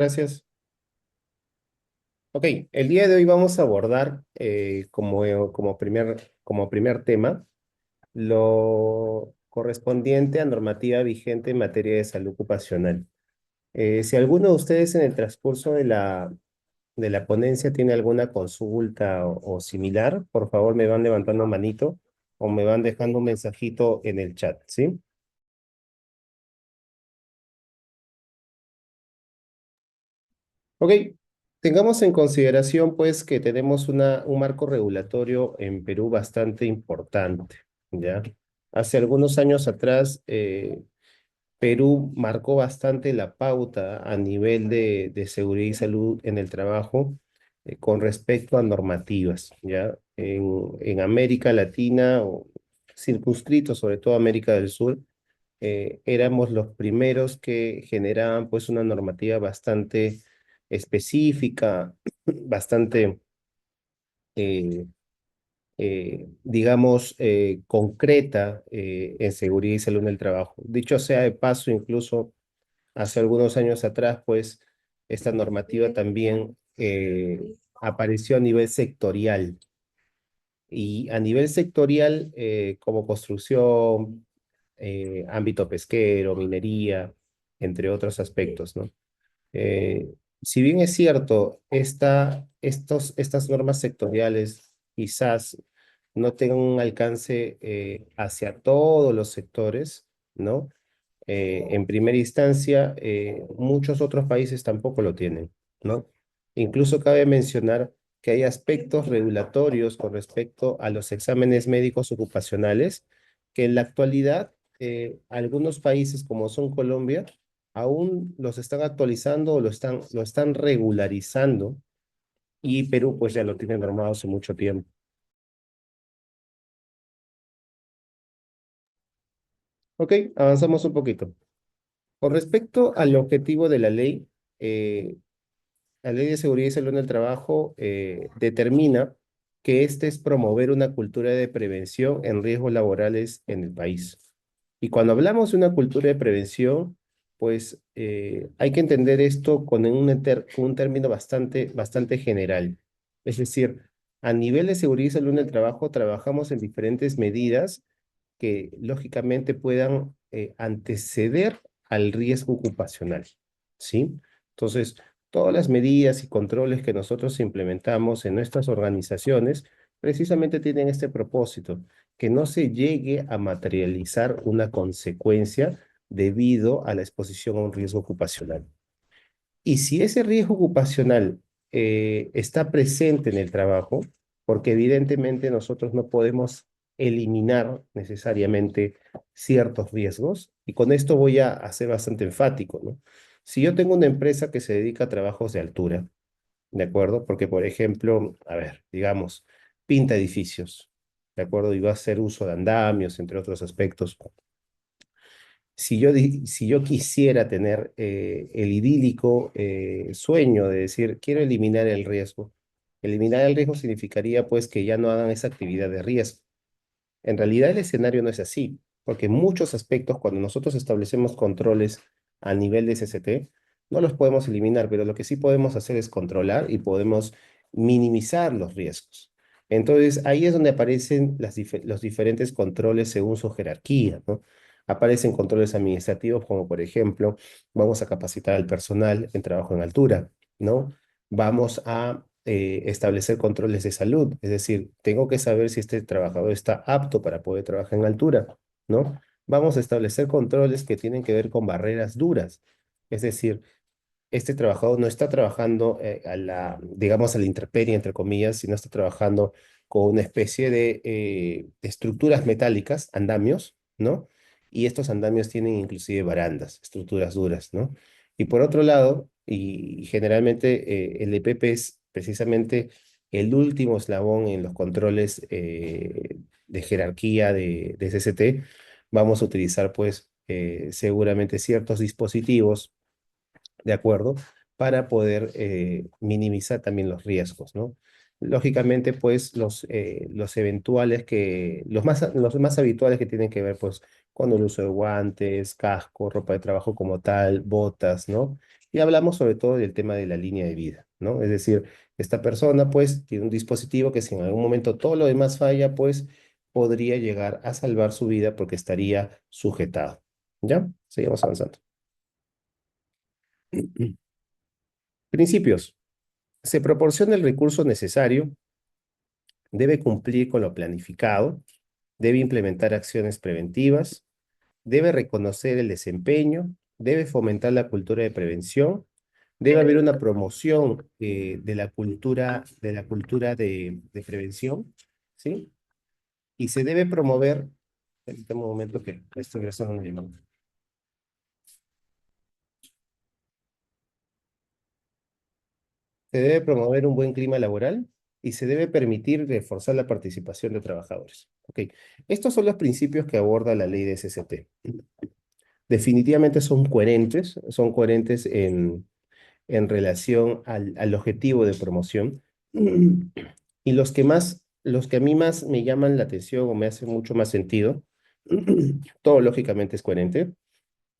Gracias. Ok, el día de hoy vamos a abordar como primer tema lo correspondiente a normativa vigente en materia de salud ocupacional. Si alguno de ustedes en el transcurso de la ponencia tiene alguna consulta o similar, por favor me van levantando manito o me van dejando un mensajito en el chat, ¿sí? Ok, tengamos en consideración pues que tenemos un marco regulatorio en Perú bastante importante, ¿ya? Hace algunos años atrás, Perú marcó bastante la pauta a nivel de seguridad y salud en el trabajo con respecto a normativas, ¿ya? En América Latina, o circunscrito sobre todo América del Sur, éramos los primeros que generaban pues una normativa bastante específica, bastante, eh, digamos, concreta en seguridad y salud en el trabajo. Dicho sea de paso, incluso hace algunos años atrás, pues esta normativa también apareció a nivel sectorial. Y a nivel sectorial, como construcción, ámbito pesquero, minería, entre otros aspectos, ¿no? Si bien es cierto, estas normas sectoriales quizás no tengan un alcance hacia todos los sectores, ¿no? En primera instancia, muchos otros países tampoco lo tienen, ¿no? Incluso cabe mencionar que hay aspectos regulatorios con respecto a los exámenes médicos ocupacionales que en la actualidad algunos países como son Colombia aún los están actualizando o lo están regularizando y Perú pues ya lo tiene normado hace mucho tiempo. Ok, avanzamos un poquito. Con respecto al objetivo de eh, la ley de seguridad y salud en el trabajo determina que este es promover una cultura de prevención en riesgos laborales en el país. Y cuando hablamos de una cultura de prevención, pues hay que entender esto con con un término bastante general. Es decir, a nivel de seguridad y salud en el trabajo, trabajamos en diferentes medidas que lógicamente puedan anteceder al riesgo ocupacional, ¿sí? Entonces, todas las medidas y controles que nosotros implementamos en nuestras organizaciones precisamente tienen este propósito, que no se llegue a materializar una consecuencia debido a la exposición a un riesgo ocupacional. Y si ese riesgo ocupacional está presente en el trabajo, porque evidentemente nosotros no podemos eliminar necesariamente ciertos riesgos, y con esto voy a ser bastante enfático, ¿no? Si yo tengo una empresa que se dedica a trabajos de altura, ¿de acuerdo? Porque, por ejemplo, a ver, digamos, pinta edificios, ¿de acuerdo? Y va a hacer uso de andamios, entre otros aspectos. Si yo quisiera tener el idílico sueño de decir, quiero eliminar el riesgo significaría pues que ya no hagan esa actividad de riesgo. En realidad el escenario no es así, porque en muchos aspectos cuando nosotros establecemos controles a nivel de SST, no los podemos eliminar, pero lo que sí podemos hacer es controlar y podemos minimizar los riesgos. Entonces ahí es donde aparecen los diferentes controles según su jerarquía, ¿no? Aparecen controles administrativos como por ejemplo, vamos a capacitar al personal en trabajo en altura, ¿no? Vamos a establecer controles de salud, es decir, tengo que saber si este trabajador está apto para poder trabajar en altura, ¿no? Vamos a establecer controles que tienen que ver con barreras duras, es decir, este trabajador no está trabajando digamos, a la intemperie, entre comillas, sino está trabajando con una especie de estructuras metálicas, andamios, ¿no? Y estos andamios tienen inclusive barandas, estructuras duras, ¿no? Y por otro lado, y generalmente el EPP es precisamente el último eslabón en los controles de jerarquía de SST, vamos a utilizar pues seguramente ciertos dispositivos, ¿de acuerdo? Para poder minimizar también los riesgos, ¿no? Lógicamente, pues los eventuales los más habituales que tienen que ver, pues, con el uso de guantes, casco, ropa de trabajo como tal, botas, ¿no? Y hablamos sobre todo del tema de la línea de vida, ¿no? Es decir, esta persona pues tiene un dispositivo que si en algún momento todo lo demás falla, pues podría llegar a salvar su vida porque estaría sujetado. ¿Ya? Seguimos avanzando. Principios. Se proporciona el recurso necesario, debe cumplir con lo planificado, debe implementar acciones preventivas, debe reconocer el desempeño, debe fomentar la cultura de prevención, debe haber una promoción de la cultura de prevención, ¿sí? Y se debe promover, permítame un momento que estoy ingresando una llamada. Se debe promover un buen clima laboral y se debe permitir reforzar la participación de trabajadores. Ok, estos son los principios que aborda la ley de SST. Definitivamente son coherentes en relación al objetivo de promoción. Y los que a mí más me llaman la atención o me hacen mucho más sentido, todo lógicamente es coherente,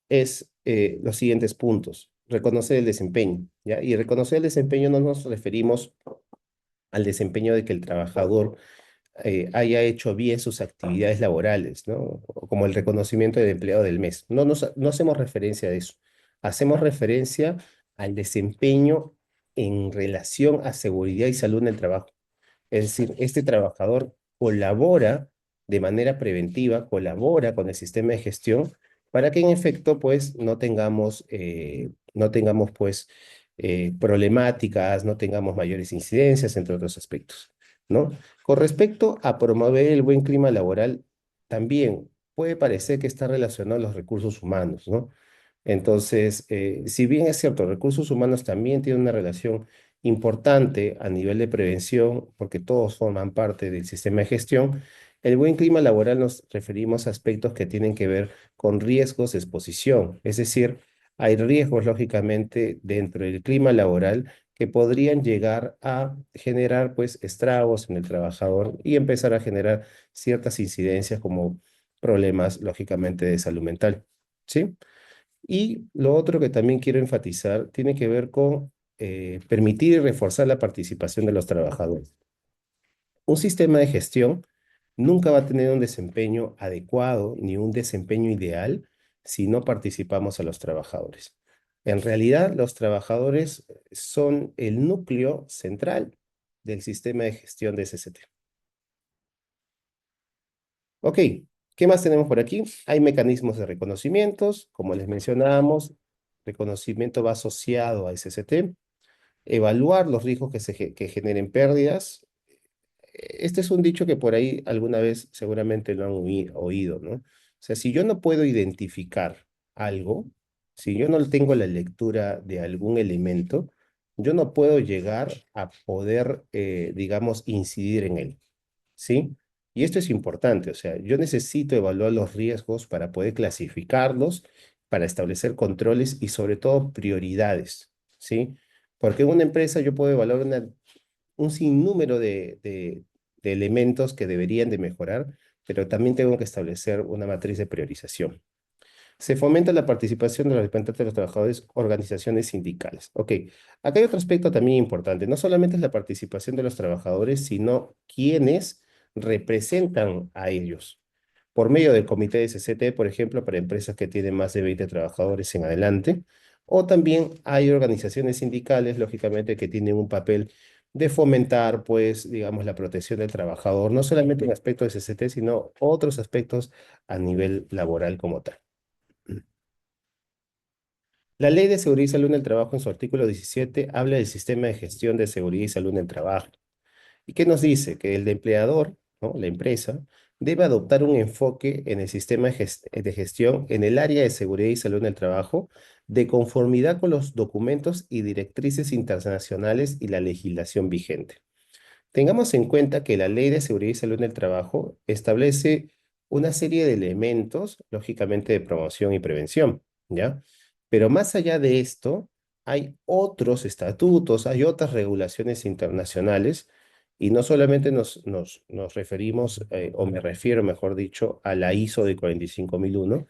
es los siguientes puntos. Reconocer el desempeño, ¿ya? Y reconocer el desempeño no nos referimos al desempeño de que el trabajador haya hecho bien sus actividades laborales, ¿no? O como el reconocimiento del empleado del mes. No hacemos referencia a eso. Hacemos referencia al desempeño en relación a seguridad y salud en el trabajo. Es decir, este trabajador colabora de manera preventiva, colabora con el sistema de gestión para que en efecto, pues, no tengamos, pues, problemáticas, no tengamos mayores incidencias, entre otros aspectos, ¿no? Con respecto a promover el buen clima laboral, también puede parecer que está relacionado a los recursos humanos, ¿no? Entonces, si bien es cierto, recursos humanos también tienen una relación importante a nivel de prevención, porque todos forman parte del sistema de gestión, el buen clima laboral nos referimos a aspectos que tienen que ver con riesgos de exposición. Es decir, hay riesgos, lógicamente, dentro del clima laboral que podrían llegar a generar, pues, estragos en el trabajador y empezar a generar ciertas incidencias como problemas, lógicamente, de salud mental. ¿Sí? Y lo otro que también quiero enfatizar tiene que ver con permitir y reforzar la participación de los trabajadores. Un sistema de gestión nunca va a tener un desempeño adecuado ni un desempeño ideal si no participamos a los trabajadores. En realidad, los trabajadores son el núcleo central del sistema de gestión de SST. Ok, ¿qué más tenemos por aquí? Hay mecanismos de reconocimientos, como les mencionábamos, reconocimiento va asociado a SST, evaluar los riesgos que generen pérdidas. Este es un dicho que por ahí alguna vez seguramente lo han oído, ¿no? O sea, si yo no puedo identificar algo, si yo no tengo la lectura de algún elemento, yo no puedo llegar a poder, digamos, incidir en él. ¿Sí? Y esto es importante, o sea, yo necesito evaluar los riesgos para poder clasificarlos, para establecer controles y sobre todo prioridades, ¿sí? Porque en una empresa yo puedo evaluar un sinnúmero de elementos que deberían de mejorar, pero también tengo que establecer una matriz de priorización. Se fomenta la participación de los representantes de los trabajadores, organizaciones sindicales. Ok, acá hay otro aspecto también importante. No solamente es la participación de los trabajadores, sino quienes representan a ellos. Por medio del comité de CCT, por ejemplo, para empresas que tienen más de 20 trabajadores en adelante. O también hay organizaciones sindicales, lógicamente, que tienen un papel de fomentar, pues, digamos, la protección del trabajador, no solamente en aspectos de CCT, sino otros aspectos a nivel laboral como tal. La Ley de Seguridad y Salud en el Trabajo, en su artículo 17, habla del sistema de gestión de seguridad y salud en el trabajo. ¿Y qué nos dice? Que el empleador, ¿no? La empresa, debe adoptar un enfoque en el sistema de gestión en el área de seguridad y salud en el trabajo, de conformidad con los documentos y directrices internacionales y la legislación vigente. Tengamos en cuenta que la Ley de Seguridad y Salud en el Trabajo establece una serie de elementos, lógicamente de promoción y prevención, ¿ya? Pero más allá de esto, hay otros estatutos, hay otras regulaciones internacionales, y no solamente nos referimos, o me refiero, mejor dicho, a la ISO de 45001,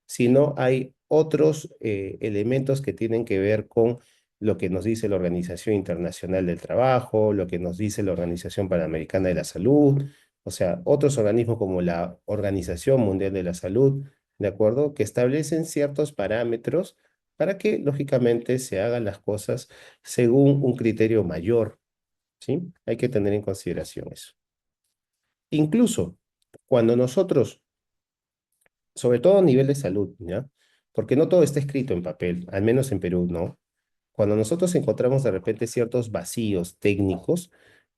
sino hay otros elementos que tienen que ver con lo que nos dice la Organización Internacional del Trabajo, lo que nos dice la Organización Panamericana de la Salud, o sea, otros organismos como la Organización Mundial de la Salud, ¿de acuerdo? Que establecen ciertos parámetros para que, lógicamente, se hagan las cosas según un criterio mayor, ¿sí? Hay que tener en consideración eso. Incluso cuando nosotros, sobre todo a nivel de salud, ¿ya? Porque no todo está escrito en papel, al menos en Perú, ¿no? Cuando nosotros encontramos de repente ciertos vacíos técnicos,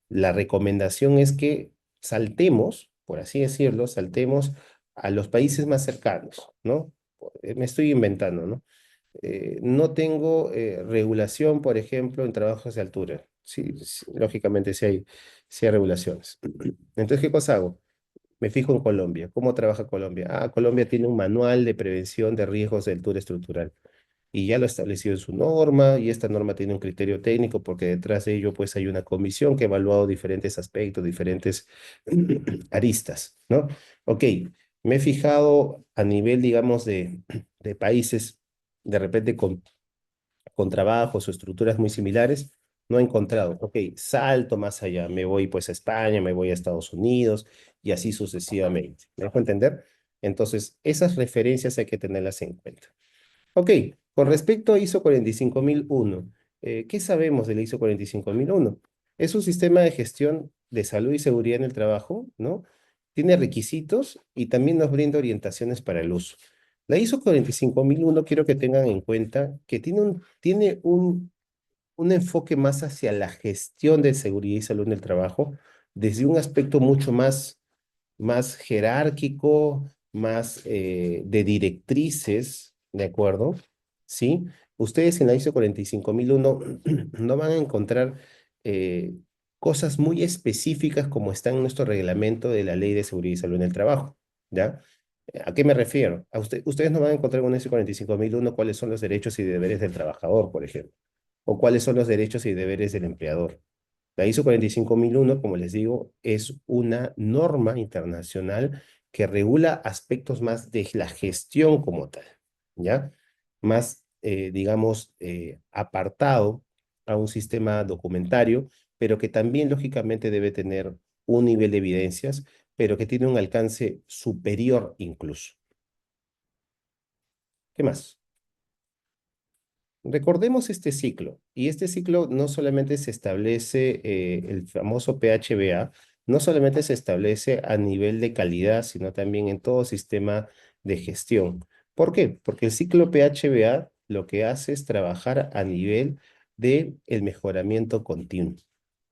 la recomendación es que saltemos, por así decirlo, saltemos a los países más cercanos, ¿no? Me estoy inventando, ¿no? No tengo regulación, por ejemplo, en trabajos de altura. Sí, sí, lógicamente sí hay regulaciones. Entonces, ¿qué cosa hago? Me fijo en Colombia. ¿Cómo trabaja Colombia? Ah, Colombia tiene un manual de prevención de riesgos de altura estructural y ya lo estableció en su norma, y esta norma tiene un criterio técnico porque detrás de ello pues hay una comisión que ha evaluado diferentes aspectos, diferentes aristas, ¿no? Ok, me he fijado a nivel, digamos, de países, de repente con trabajos o estructuras muy similares, no he encontrado. Ok, salto más allá, me voy pues a España, me voy a Estados Unidos y así sucesivamente. ¿Me dejo entender? Entonces, esas referencias hay que tenerlas en cuenta. Ok, con respecto a ISO 45001, ¿qué sabemos de la ISO 45001? Es un sistema de gestión de salud y seguridad en el trabajo, ¿no? Tiene requisitos y también nos brinda orientaciones para el uso. La ISO 45001 quiero que tengan en cuenta que tiene un enfoque más hacia la gestión de seguridad y salud en el trabajo, desde un aspecto mucho más jerárquico, más de directrices, ¿de acuerdo? ¿Sí? Ustedes en la ISO 45001 no van a encontrar eh, cosas muy específicas como está en nuestro reglamento de la Ley de Seguridad y Salud en el Trabajo, ¿ya? ¿A qué me refiero? Ustedes no van a encontrar en la ISO 45001 cuáles son los derechos y deberes del trabajador, por ejemplo, o cuáles son los derechos y deberes del empleador. La ISO 45001, como les digo, es una norma internacional que regula aspectos más de la gestión como tal, ¿ya? Más, digamos, apartado a un sistema documentario, pero que también, lógicamente, debe tener un nivel de evidencias, pero que tiene un alcance superior incluso. ¿Qué más? Recordemos este ciclo, y este ciclo no solamente se establece, el famoso PHBA, no solamente se establece a nivel de calidad, sino también en todo sistema de gestión. ¿Por qué? Porque el ciclo PHBA lo que hace es trabajar a nivel de el mejoramiento continuo.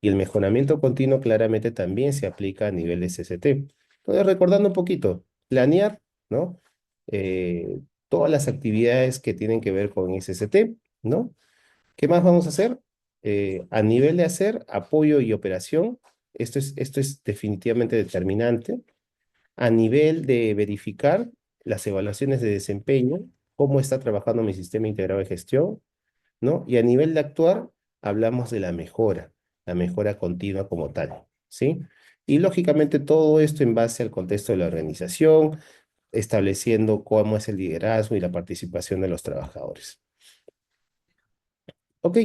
Y el mejoramiento continuo claramente también se aplica a nivel de CCT. Entonces, recordando un poquito, planear, ¿no? Todas las actividades que tienen que ver con SST, ¿no? ¿Qué más vamos a hacer? A nivel de hacer apoyo y operación, esto es definitivamente determinante. A nivel de verificar las evaluaciones de desempeño, cómo está trabajando mi sistema integrado de gestión, ¿no? Y a nivel de actuar, hablamos de la mejora continua como tal, ¿sí? Y lógicamente todo esto en base al contexto de la organización, estableciendo cómo es el liderazgo y la participación de los trabajadores. Ok,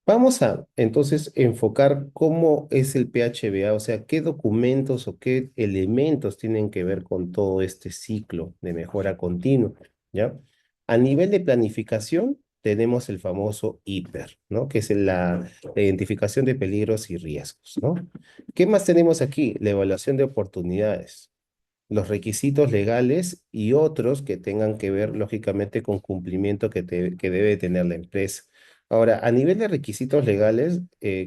vamos a entonces enfocar cómo es el PHBA, o sea, qué documentos o qué elementos tienen que ver con todo este ciclo de mejora continua, ¿ya? A nivel de planificación, tenemos el famoso IPER, ¿no? Que es la identificación de peligros y riesgos, ¿no? ¿Qué más tenemos aquí? La evaluación de oportunidades, los requisitos legales y otros que tengan que ver, lógicamente, con cumplimiento que debe tener la empresa. Ahora, a nivel de requisitos legales,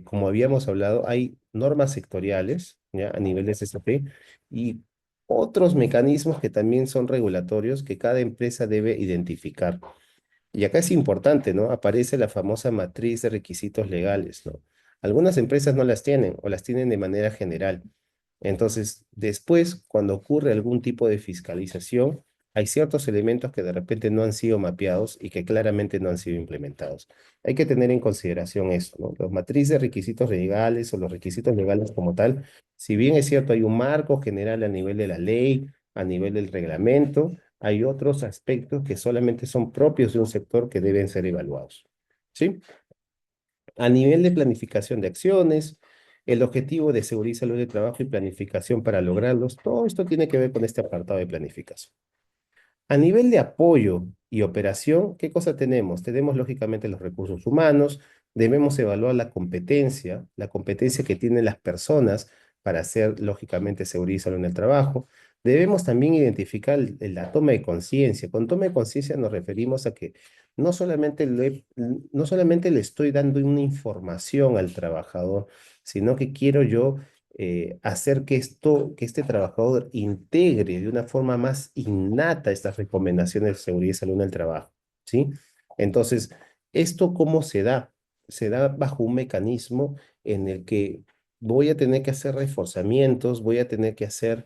como habíamos hablado, hay normas sectoriales, ¿ya? A nivel de SSP y otros mecanismos que también son regulatorios que cada empresa debe identificar. Y acá es importante, ¿no? Aparece la famosa matriz de requisitos legales, ¿no? Algunas empresas no las tienen o las tienen de manera general. Entonces, después, cuando ocurre algún tipo de fiscalización, hay ciertos elementos que de repente no han sido mapeados y que claramente no han sido implementados. Hay que tener en consideración eso, ¿no? Los matrices de requisitos legales o los requisitos legales como tal, si bien es cierto, hay un marco general a nivel de la ley, a nivel del reglamento, hay otros aspectos que solamente son propios de un sector que deben ser evaluados. ¿Sí? A nivel de planificación de acciones, el objetivo de seguridad y salud de trabajo y planificación para lograrlos, todo esto tiene que ver con este apartado de planificación. A nivel de apoyo y operación, ¿qué cosa tenemos? Tenemos lógicamente los recursos humanos, debemos evaluar la competencia que tienen las personas para hacer lógicamente seguridad y salud en el trabajo. Debemos también identificar la toma de conciencia. Con toma de conciencia nos referimos a que no solamente le estoy dando una información al trabajador, sino que quiero yo hacer que este trabajador integre de una forma más innata estas recomendaciones de seguridad y salud en el trabajo, ¿sí? Entonces, ¿esto cómo se da? Se da bajo un mecanismo en el que voy a tener que hacer reforzamientos, voy a tener que hacer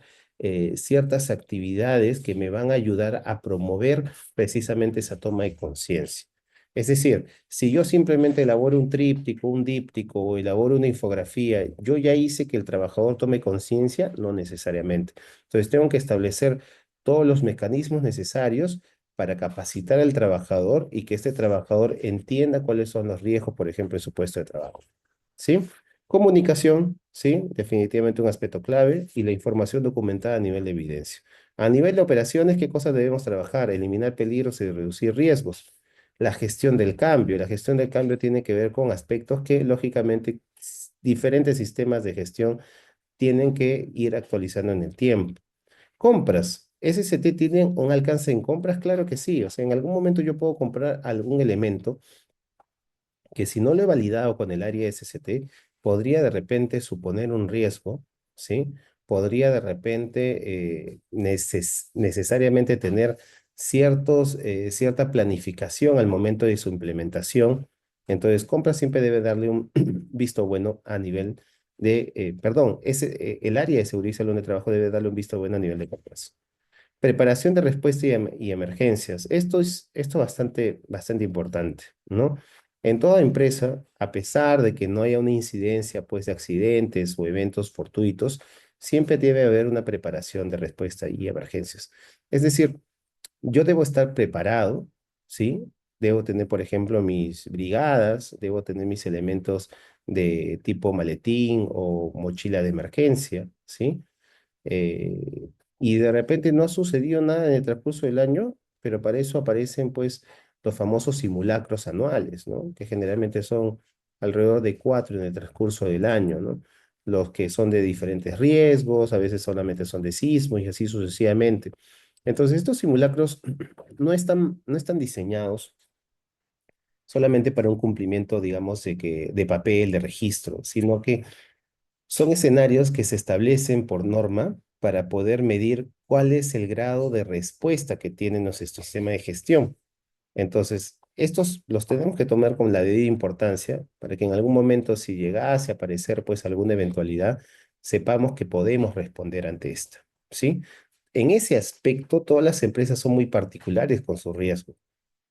ciertas actividades que me van a ayudar a promover precisamente esa toma de conciencia. Es decir, si yo simplemente elaboro un tríptico, un díptico o elaboro una infografía, yo ya hice que el trabajador tome conciencia, no necesariamente. Entonces tengo que establecer todos los mecanismos necesarios para capacitar al trabajador y que este trabajador entienda cuáles son los riesgos, por ejemplo, en su puesto de trabajo. ¿Sí? Comunicación, sí, definitivamente un aspecto clave y la información documentada a nivel de evidencia. A nivel de operaciones, ¿qué cosas debemos trabajar? Eliminar peligros y reducir riesgos. La gestión del cambio. La gestión del cambio tiene que ver con aspectos que, lógicamente, diferentes sistemas de gestión tienen que ir actualizando en el tiempo. Compras. ¿SST tienen un alcance en compras? Claro que sí. O sea, en algún momento yo puedo comprar algún elemento que si no lo he validado con el área SST, podría de repente suponer un riesgo, ¿sí? Podría de repente necesariamente tener cierta planificación al momento de su implementación. Entonces, compra siempre debe darle un visto bueno a nivel perdón, el área de seguridad y salud de trabajo debe darle un visto bueno a nivel de compras. Preparación de respuesta y emergencias. Esto es bastante importante, ¿no? En toda empresa, a pesar de que no haya una incidencia, pues, de accidentes o eventos fortuitos, siempre debe haber una preparación de respuesta y emergencias. Es decir, yo debo estar preparado, ¿sí? Debo tener, por ejemplo, mis brigadas, debo tener mis elementos de tipo maletín o mochila de emergencia, ¿sí? eh, y de repente no ha sucedido nada en el transcurso del año, pero para eso aparecen pues los famosos simulacros anuales, ¿no? Que generalmente son alrededor de 4 en el transcurso del año, ¿no? Los que son de diferentes riesgos, a veces solamente son de sismo y así sucesivamente. Entonces, estos simulacros no están diseñados solamente para un cumplimiento, digamos, de papel, de registro, sino que son escenarios que se establecen por norma para poder medir cuál es el grado de respuesta que tiene nuestro sistema de gestión. Entonces, estos los tenemos que tomar con la debida importancia para que en algún momento, si llegase a aparecer pues alguna eventualidad, sepamos que podemos responder ante esta, ¿sí? En ese aspecto, todas las empresas son muy particulares con su riesgo.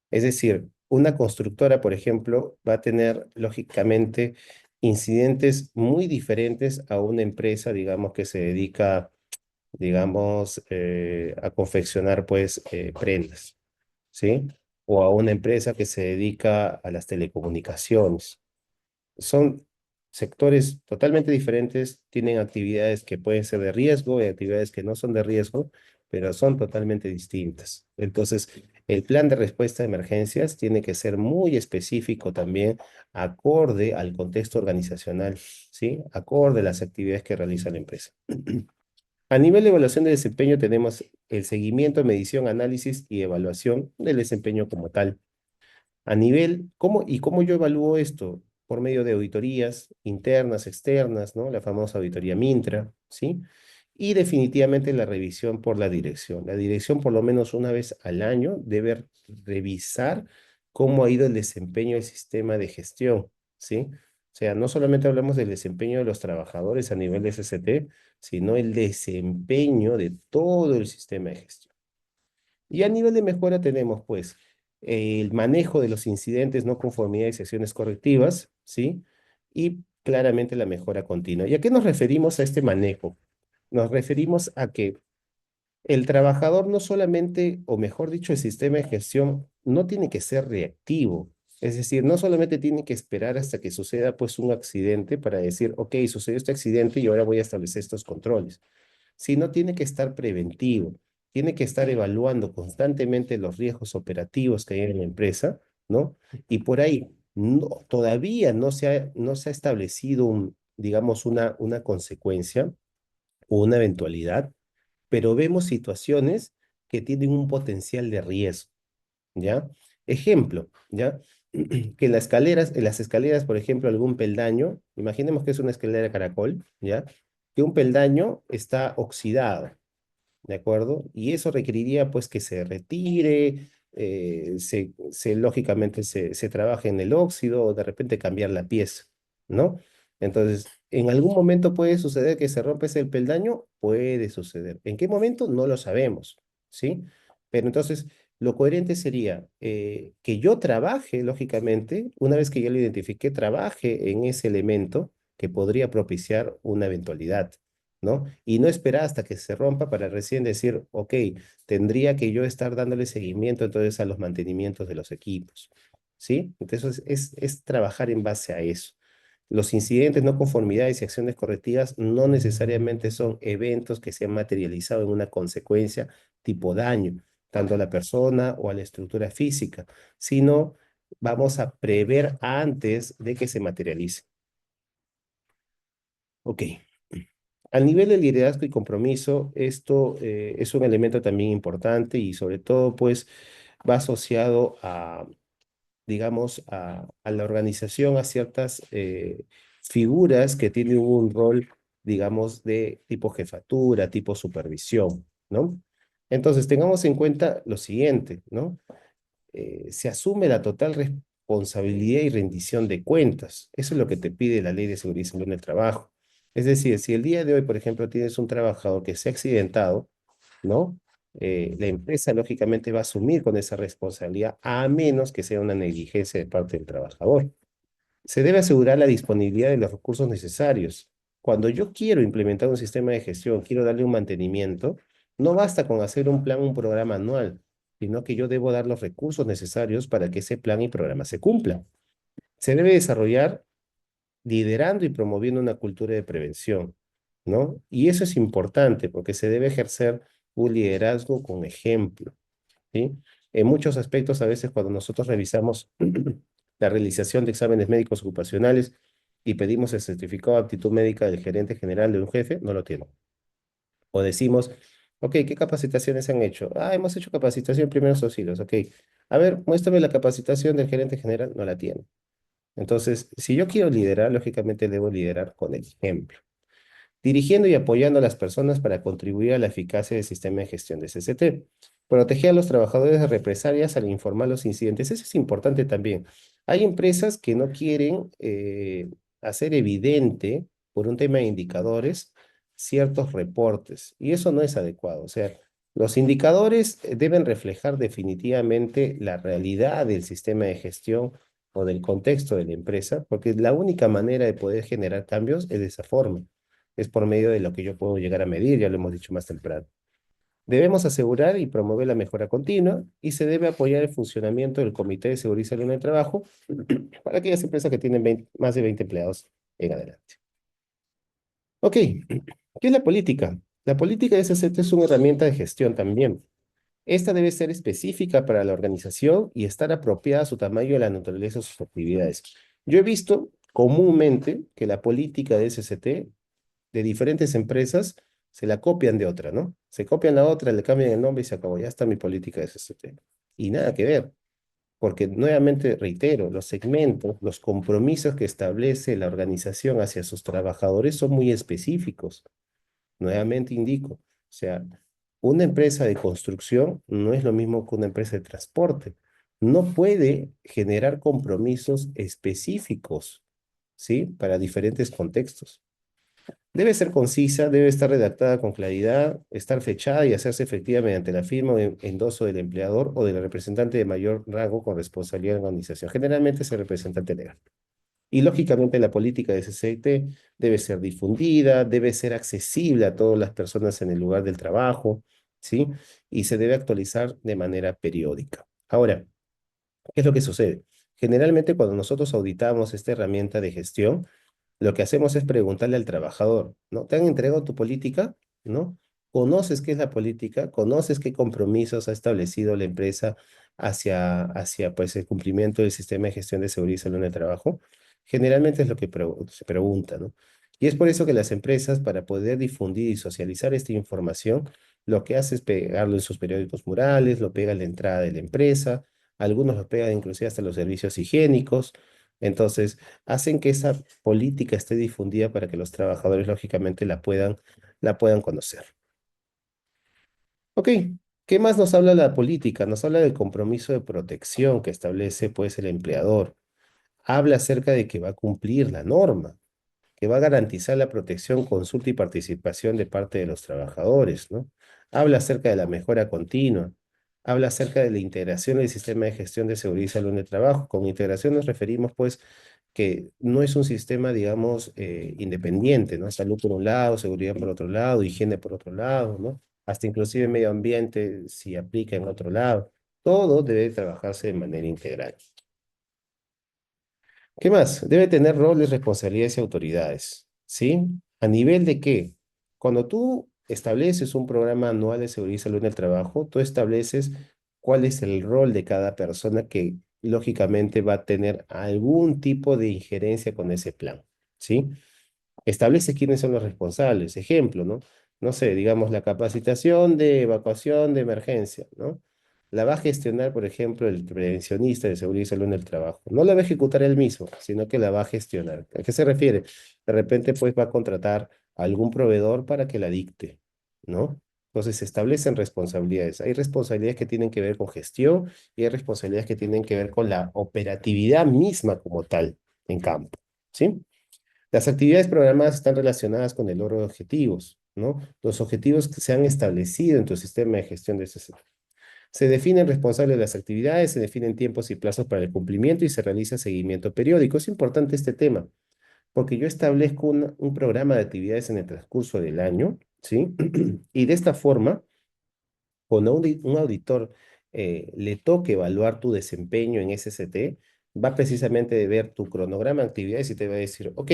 Es decir, una constructora, por ejemplo, va a tener, lógicamente, incidentes muy diferentes a una empresa, digamos, que se dedica, digamos, a confeccionar, pues, prendas, ¿sí? O a una empresa que se dedica a las telecomunicaciones. Son sectores totalmente diferentes, tienen actividades que pueden ser de riesgo y actividades que no son de riesgo, pero son totalmente distintas. Entonces, el plan de respuesta a emergencias tiene que ser muy específico también, acorde al contexto organizacional, ¿sí? Acorde a las actividades que realiza la empresa. A nivel de evaluación de desempeño tenemos el seguimiento, medición, análisis y evaluación del desempeño como tal. A nivel, ¿cómo yo evalúo esto? Por medio de auditorías internas, externas, ¿no? La famosa auditoría Mintra, ¿sí? Y definitivamente la revisión por la dirección. La dirección por lo menos una vez al año debe revisar cómo ha ido el desempeño del sistema de gestión, ¿sí? O sea, no solamente hablamos del desempeño de los trabajadores a nivel de SST, sino el desempeño de todo el sistema de gestión. Y a nivel de mejora tenemos, pues, el manejo de los incidentes, no conformidades y acciones correctivas, ¿sí? Y claramente la mejora continua. ¿Y a qué nos referimos a este manejo? Nos referimos a que El trabajador no solamente, o mejor dicho, el sistema de gestión no tiene que ser reactivo. Es decir, no solamente tiene que esperar hasta que suceda pues un accidente para decir, ok, sucedió este accidente y ahora voy a establecer estos controles, sino tiene que estar preventivo, tiene que estar evaluando constantemente los riesgos operativos que hay en la empresa, ¿no? Y por ahí todavía no se ha establecido digamos, una consecuencia o una eventualidad, pero vemos situaciones que tienen un potencial de riesgo, ¿ya? Ejemplo, ¿ya? Que en las escaleras, por ejemplo, algún peldaño, imaginemos que es una escalera caracol, ¿ya? Que un peldaño está oxidado, ¿de acuerdo? Y eso requeriría pues que se retire, lógicamente se trabaje en el óxido o de repente cambiar la pieza, ¿no? Entonces, ¿en algún momento puede suceder que se rompa ese peldaño? Puede suceder. ¿En qué momento? No lo sabemos, ¿sí? Pero entonces, lo coherente sería que yo trabaje, lógicamente, una vez que ya lo identifiqué, trabaje en ese elemento que podría propiciar una eventualidad. ¿No? Y no esperar hasta que se rompa para recién decir, ok, tendría que yo estar dándole seguimiento entonces a los mantenimientos de los equipos, ¿sí? Entonces es trabajar en base a eso. Los incidentes, no conformidades y acciones correctivas no necesariamente son eventos que se han materializado en una consecuencia tipo daño, tanto a la persona o a la estructura física, sino vamos a prever antes de que se materialice. Ok. Al nivel de liderazgo y compromiso, esto es un elemento también importante y sobre todo, pues, va asociado a, digamos, a la organización, a ciertas figuras que tienen un rol, digamos, de tipo jefatura, tipo supervisión, ¿no? Entonces, tengamos en cuenta lo siguiente, ¿no? Se asume la total responsabilidad y rendición de cuentas. Eso es lo que te pide la Ley de Seguridad y Salud en el Trabajo. Es decir, si el día de hoy, por ejemplo, tienes un trabajador que se ha accidentado, ¿no? La empresa lógicamente va a asumir con esa responsabilidad, a menos que sea una negligencia de parte del trabajador. Se debe asegurar la disponibilidad de los recursos necesarios. Cuando yo quiero implementar un sistema de gestión, quiero darle un mantenimiento, no basta con hacer un plan, un programa anual, sino que yo debo dar los recursos necesarios para que ese plan y programa se cumplan. Se debe desarrollar liderando y promoviendo una cultura de prevención, ¿no? Y eso es importante porque se debe ejercer un liderazgo con ejemplo, ¿sí? En muchos aspectos, a veces cuando nosotros revisamos la realización de exámenes médicos ocupacionales y pedimos el certificado de aptitud médica del gerente general de un jefe, no lo tiene. O decimos, ok, ¿qué capacitaciones han hecho? Ah, hemos hecho capacitación en primeros auxilios, ok. A ver, muéstrame la capacitación del gerente general, no la tiene. Entonces, si yo quiero liderar, lógicamente debo liderar con el ejemplo, dirigiendo y apoyando a las personas para contribuir a la eficacia del sistema de gestión de CCT. Proteger a los trabajadores de represalias al informar los incidentes. Eso es importante también. Hay empresas que no quieren hacer evidente, por un tema de indicadores, ciertos reportes, y eso no es adecuado. O sea, los indicadores deben reflejar definitivamente la realidad del sistema de gestión o del contexto de la empresa, porque la única manera de poder generar cambios es de esa forma, es por medio de lo que yo puedo llegar a medir, ya lo hemos dicho más temprano. Debemos asegurar y promover la mejora continua y se debe apoyar el funcionamiento del Comité de Seguridad y Salud en el Trabajo para aquellas empresas que tienen más de 20 empleados en adelante. Ok, ¿qué es la política? La política de SCT es una herramienta de gestión también. Esta debe ser específica para la organización y estar apropiada a su tamaño y a la naturaleza de sus actividades. Yo he visto comúnmente que la política de SCT de diferentes empresas se la copian de otra, ¿no? Se copian la otra, le cambian el nombre y se acabó. Ya está mi política de SCT. Y nada que ver, porque nuevamente reitero, los segmentos, los compromisos que establece la organización hacia sus trabajadores son muy específicos. Nuevamente indico, o sea, una empresa de construcción no es lo mismo que una empresa de transporte. No puede generar compromisos específicos, ¿sí? Para diferentes contextos. Debe ser concisa, debe estar redactada con claridad, estar fechada y hacerse efectiva mediante la firma o endoso del empleador o del representante de mayor rango con responsabilidad en la organización. Generalmente es el representante legal. Y lógicamente la política de CCT debe ser difundida, debe ser accesible a todas las personas en el lugar del trabajo, ¿sí? Y se debe actualizar de manera periódica. Ahora, ¿qué es lo que sucede? Generalmente cuando nosotros auditamos esta herramienta de gestión, lo que hacemos es preguntarle al trabajador, ¿no? ¿Te han entregado tu política? ¿No? ¿Conoces qué es la política? ¿Conoces qué compromisos ha establecido la empresa hacia pues, el cumplimiento del sistema de gestión de seguridad y salud en el trabajo? Generalmente es lo que se pregunta, ¿no? Y es por eso que las empresas, para poder difundir y socializar esta información, lo que hace es pegarlo en sus periódicos murales, lo pega en la entrada de la empresa, algunos lo pegan inclusive hasta los servicios higiénicos. Entonces, hacen que esa política esté difundida para que los trabajadores, lógicamente, la puedan conocer. Ok, ¿qué más nos habla la política? Nos habla del compromiso de protección que establece, pues, el empleador. Habla acerca de que va a cumplir la norma, que va a garantizar la protección, consulta y participación de parte de los trabajadores, ¿no? Habla acerca de la mejora continua, habla acerca de la integración del sistema de gestión de seguridad y salud en el trabajo. Con integración nos referimos, pues, que no es un sistema, digamos, independiente, ¿no? Salud por un lado, seguridad por otro lado, higiene por otro lado, ¿no? Hasta inclusive medio ambiente si aplica en otro lado. Todo debe trabajarse de manera integral. ¿Qué más? Debe tener roles, responsabilidades y autoridades, ¿sí? ¿A nivel de qué? Cuando tú estableces un programa anual de seguridad y salud en el trabajo, tú estableces cuál es el rol de cada persona que lógicamente va a tener algún tipo de injerencia con ese plan, ¿sí? Establece quiénes son los responsables. Ejemplo, ¿no? No sé, digamos, la capacitación de evacuación de emergencia, ¿no? La va a gestionar, por ejemplo, el prevencionista de seguridad y salud en el trabajo. No la va a ejecutar él mismo, sino que la va a gestionar. ¿A qué se refiere? De repente, pues, va a contratar a algún proveedor para que la dicte, ¿no? Entonces, se establecen responsabilidades. Hay responsabilidades que tienen que ver con gestión y hay responsabilidades que tienen que ver con la operatividad misma como tal en campo, ¿sí? Las actividades programadas están relacionadas con el logro de objetivos, ¿no? Los objetivos que se han establecido en tu sistema de gestión de ese. Se definen responsables de las actividades, se definen tiempos y plazos para el cumplimiento y se realiza seguimiento periódico. Es importante este tema, porque yo establezco un programa de actividades en el transcurso del año, ¿sí? Y de esta forma, cuando a un auditor le toque evaluar tu desempeño en SST, va precisamente de ver tu cronograma de actividades y te va a decir, ok,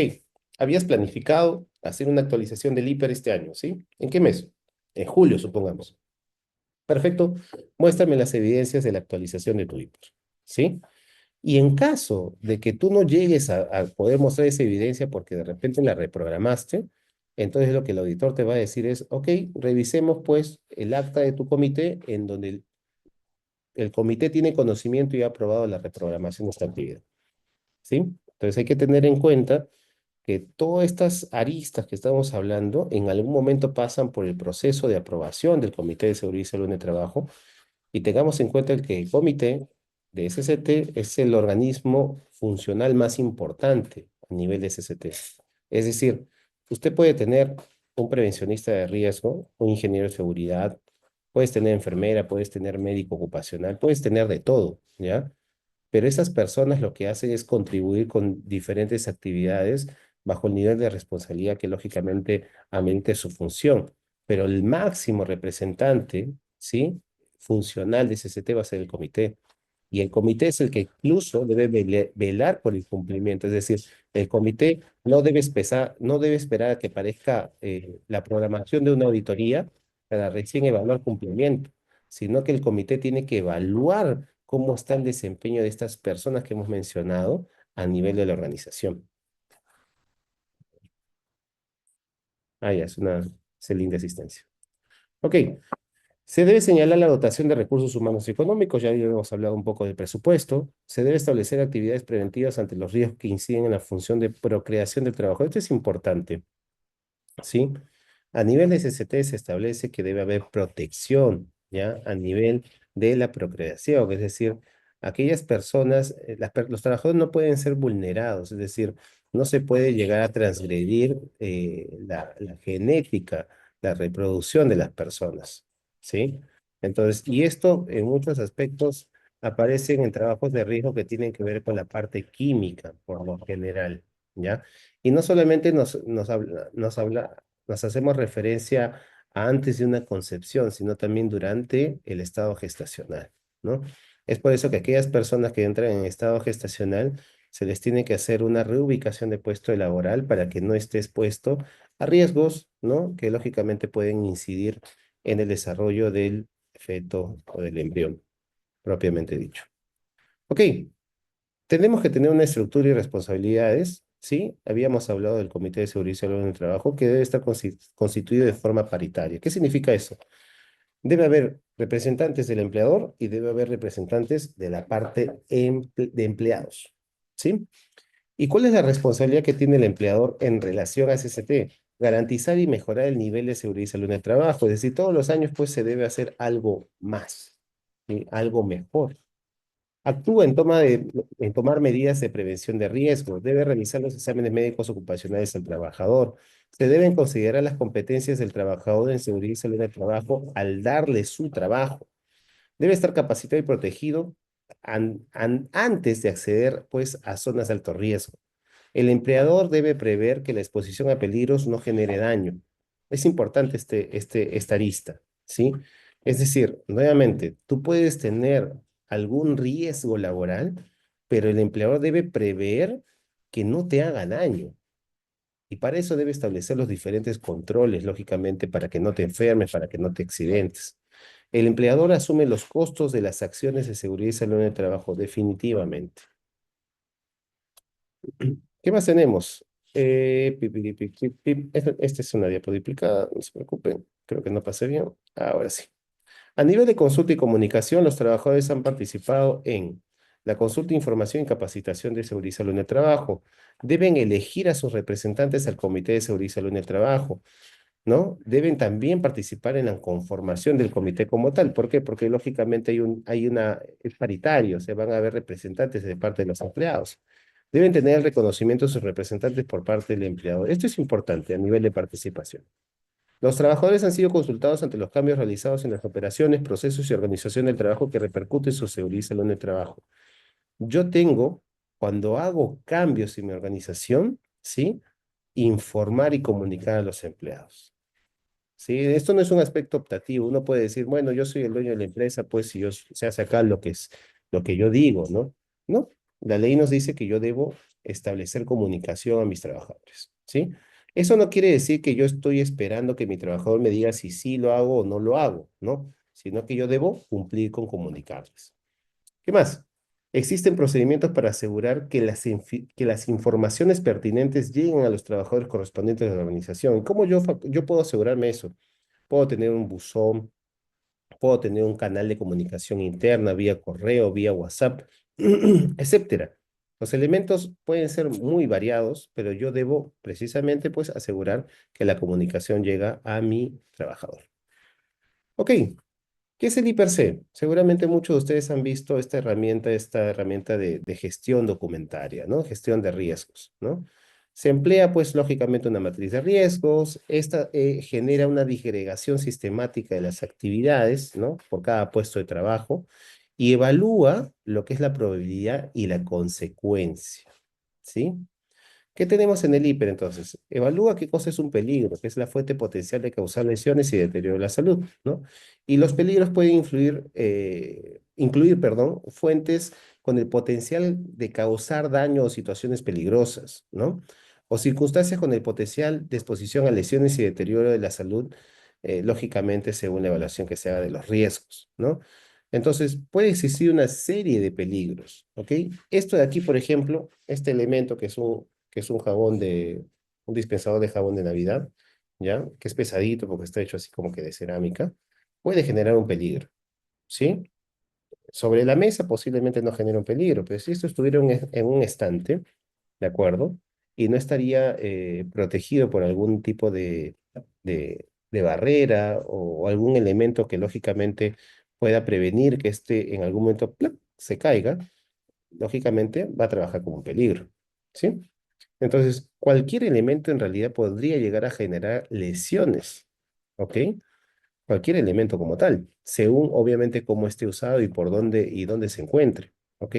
habías planificado hacer una actualización del IPER este año, ¿sí? ¿En qué mes? En julio, supongamos. Perfecto, muéstrame las evidencias de la actualización de tu IPER, ¿sí? Y en caso de que tú no llegues a poder mostrar esa evidencia porque de repente la reprogramaste, entonces lo que el auditor te va a decir es, ok, revisemos pues el acta de tu comité en donde el comité tiene conocimiento y ha aprobado la reprogramación de esta actividad, ¿sí? Entonces hay que tener en cuenta que todas estas aristas que estamos hablando en algún momento pasan por el proceso de aprobación del Comité de Seguridad y Salud en el Trabajo y tengamos en cuenta que el comité de SST es el organismo funcional más importante a nivel de SST. Es decir, usted puede tener un prevencionista de riesgo, un ingeniero de seguridad, puedes tener enfermera, puedes tener médico ocupacional, puedes tener de todo, ¿ya? Pero esas personas lo que hacen es contribuir con diferentes actividades bajo el nivel de responsabilidad que lógicamente amerite su función. Pero el máximo representante, ¿sí? Funcional de CCT va a ser el comité. Y el comité es el que incluso debe velar por el cumplimiento. Es decir, el comité no debe esperar a que parezca la programación de una auditoría para recién evaluar cumplimiento, sino que el comité tiene que evaluar cómo está el desempeño de estas personas que hemos mencionado a nivel de la organización. Ah, ya, es una excelente asistencia. Ok, se debe señalar la dotación de recursos humanos y económicos, ya hemos hablado un poco del presupuesto. Se debe establecer actividades preventivas ante los riesgos que inciden en la función de procreación del trabajo. Esto es importante. ¿Sí? A nivel de SST se establece que debe haber protección, ¿ya? A nivel de la procreación, es decir, aquellas personas, los trabajadores no pueden ser vulnerados, es decir, no se puede llegar a transgredir la genética, la reproducción de las personas, ¿sí? Entonces, y esto en muchos aspectos aparecen en trabajos de riesgo que tienen que ver con la parte química, por lo general, ¿ya? Y no solamente nos hacemos referencia antes de una concepción, sino también durante el estado gestacional, ¿no? Es por eso que aquellas personas que entran en estado gestacional se les tiene que hacer una reubicación de puesto laboral para que no esté expuesto a riesgos, ¿no? Que lógicamente pueden incidir en el desarrollo del feto o del embrión, propiamente dicho. Ok, tenemos que tener una estructura y responsabilidades, ¿sí? Habíamos hablado del Comité de Seguridad y Salud en el Trabajo que debe estar constituido de forma paritaria. ¿Qué significa eso? Debe haber representantes del empleador y debe haber representantes de la parte de empleados, ¿sí? ¿Y cuál es la responsabilidad que tiene el empleador en relación a CCT? Garantizar y mejorar el nivel de seguridad y salud en el trabajo. Es decir, todos los años pues se debe hacer algo más, ¿sí? Algo mejor. Actúa en tomar medidas de prevención de riesgos. Debe realizar los exámenes médicos ocupacionales al trabajador. Se deben considerar las competencias del trabajador en seguridad y salud del trabajo al darle su trabajo. Debe estar capacitado y protegido antes de acceder pues, a zonas de alto riesgo. El empleador debe prever que la exposición a peligros no genere daño. Es importante esta arista, ¿sí? Es decir, nuevamente, tú puedes tener algún riesgo laboral, pero el empleador debe prever que no te haga daño. Y para eso debe establecer los diferentes controles, lógicamente, para que no te enfermes, para que no te accidentes. El empleador asume los costos de las acciones de seguridad y salud en el trabajo, definitivamente. ¿Qué más tenemos? Esta es una diapositiva, no se preocupen, creo que no pasé bien. Ahora sí. A nivel de consulta y comunicación, los trabajadores han participado en la consulta, información y capacitación de seguridad y salud en el trabajo. Deben elegir a sus representantes al Comité de Seguridad y Salud en el Trabajo, ¿no? Deben también participar en la conformación del comité como tal. ¿Por qué? Porque lógicamente es paritario, se van a ver representantes de parte de los empleados. Deben tener el reconocimiento de sus representantes por parte del empleador. Esto es importante a nivel de participación. Los trabajadores han sido consultados ante los cambios realizados en las operaciones, procesos y organización del trabajo que repercuten en su seguridad y salud en el trabajo. Yo tengo, cuando hago cambios en mi organización, ¿sí? Informar y comunicar a los empleados. Sí, esto no es un aspecto optativo. Uno puede decir, bueno, yo soy el dueño de la empresa, pues si yo se hace acá lo que es lo que yo digo, ¿no? No, la ley nos dice que yo debo establecer comunicación a mis trabajadores, ¿sí? Eso no quiere decir que yo estoy esperando que mi trabajador me diga si sí lo hago o no lo hago, ¿no? Sino que yo debo cumplir con comunicarles. ¿Qué más? Existen procedimientos para asegurar que que las informaciones pertinentes lleguen a los trabajadores correspondientes de la organización. ¿Cómo yo puedo asegurarme eso? Puedo tener un buzón, puedo tener un canal de comunicación interna vía correo, vía WhatsApp, etcétera. Los elementos pueden ser muy variados, pero yo debo precisamente pues asegurar que la comunicación llega a mi trabajador. Ok, ¿qué es el I+C? Seguramente muchos de ustedes han visto esta herramienta de gestión documentaria, ¿no? Gestión de riesgos, ¿no? Se emplea, pues, lógicamente una matriz de riesgos. Esta genera una disgregación sistemática de las actividades, ¿no? Por cada puesto de trabajo y evalúa lo que es la probabilidad y la consecuencia, ¿sí? ¿Qué tenemos en el hiper entonces? Evalúa qué cosa es un peligro, que es la fuente potencial de causar lesiones y deterioro de la salud, ¿no? Y los peligros pueden incluir, perdón, fuentes con el potencial de causar daño o situaciones peligrosas, ¿no? O circunstancias con el potencial de exposición a lesiones y deterioro de la salud, lógicamente según la evaluación que se haga de los riesgos, ¿no? Entonces, puede existir una serie de peligros, ¿ok? Esto de aquí, por ejemplo, este elemento que es un dispensador de jabón de Navidad, ¿ya? Que es pesadito porque está hecho así como que de cerámica, puede generar un peligro, ¿sí? Sobre la mesa posiblemente no genere un peligro, pero si esto estuviera en un estante, ¿de acuerdo? Y no estaría protegido por algún tipo de barrera o algún elemento que lógicamente pueda prevenir que este en algún momento ¡plac! Se caiga, lógicamente va a trabajar como un peligro, ¿sí? Entonces, cualquier elemento en realidad podría llegar a generar lesiones, ¿ok? Cualquier elemento como tal, según obviamente cómo esté usado y dónde se encuentre, ¿ok?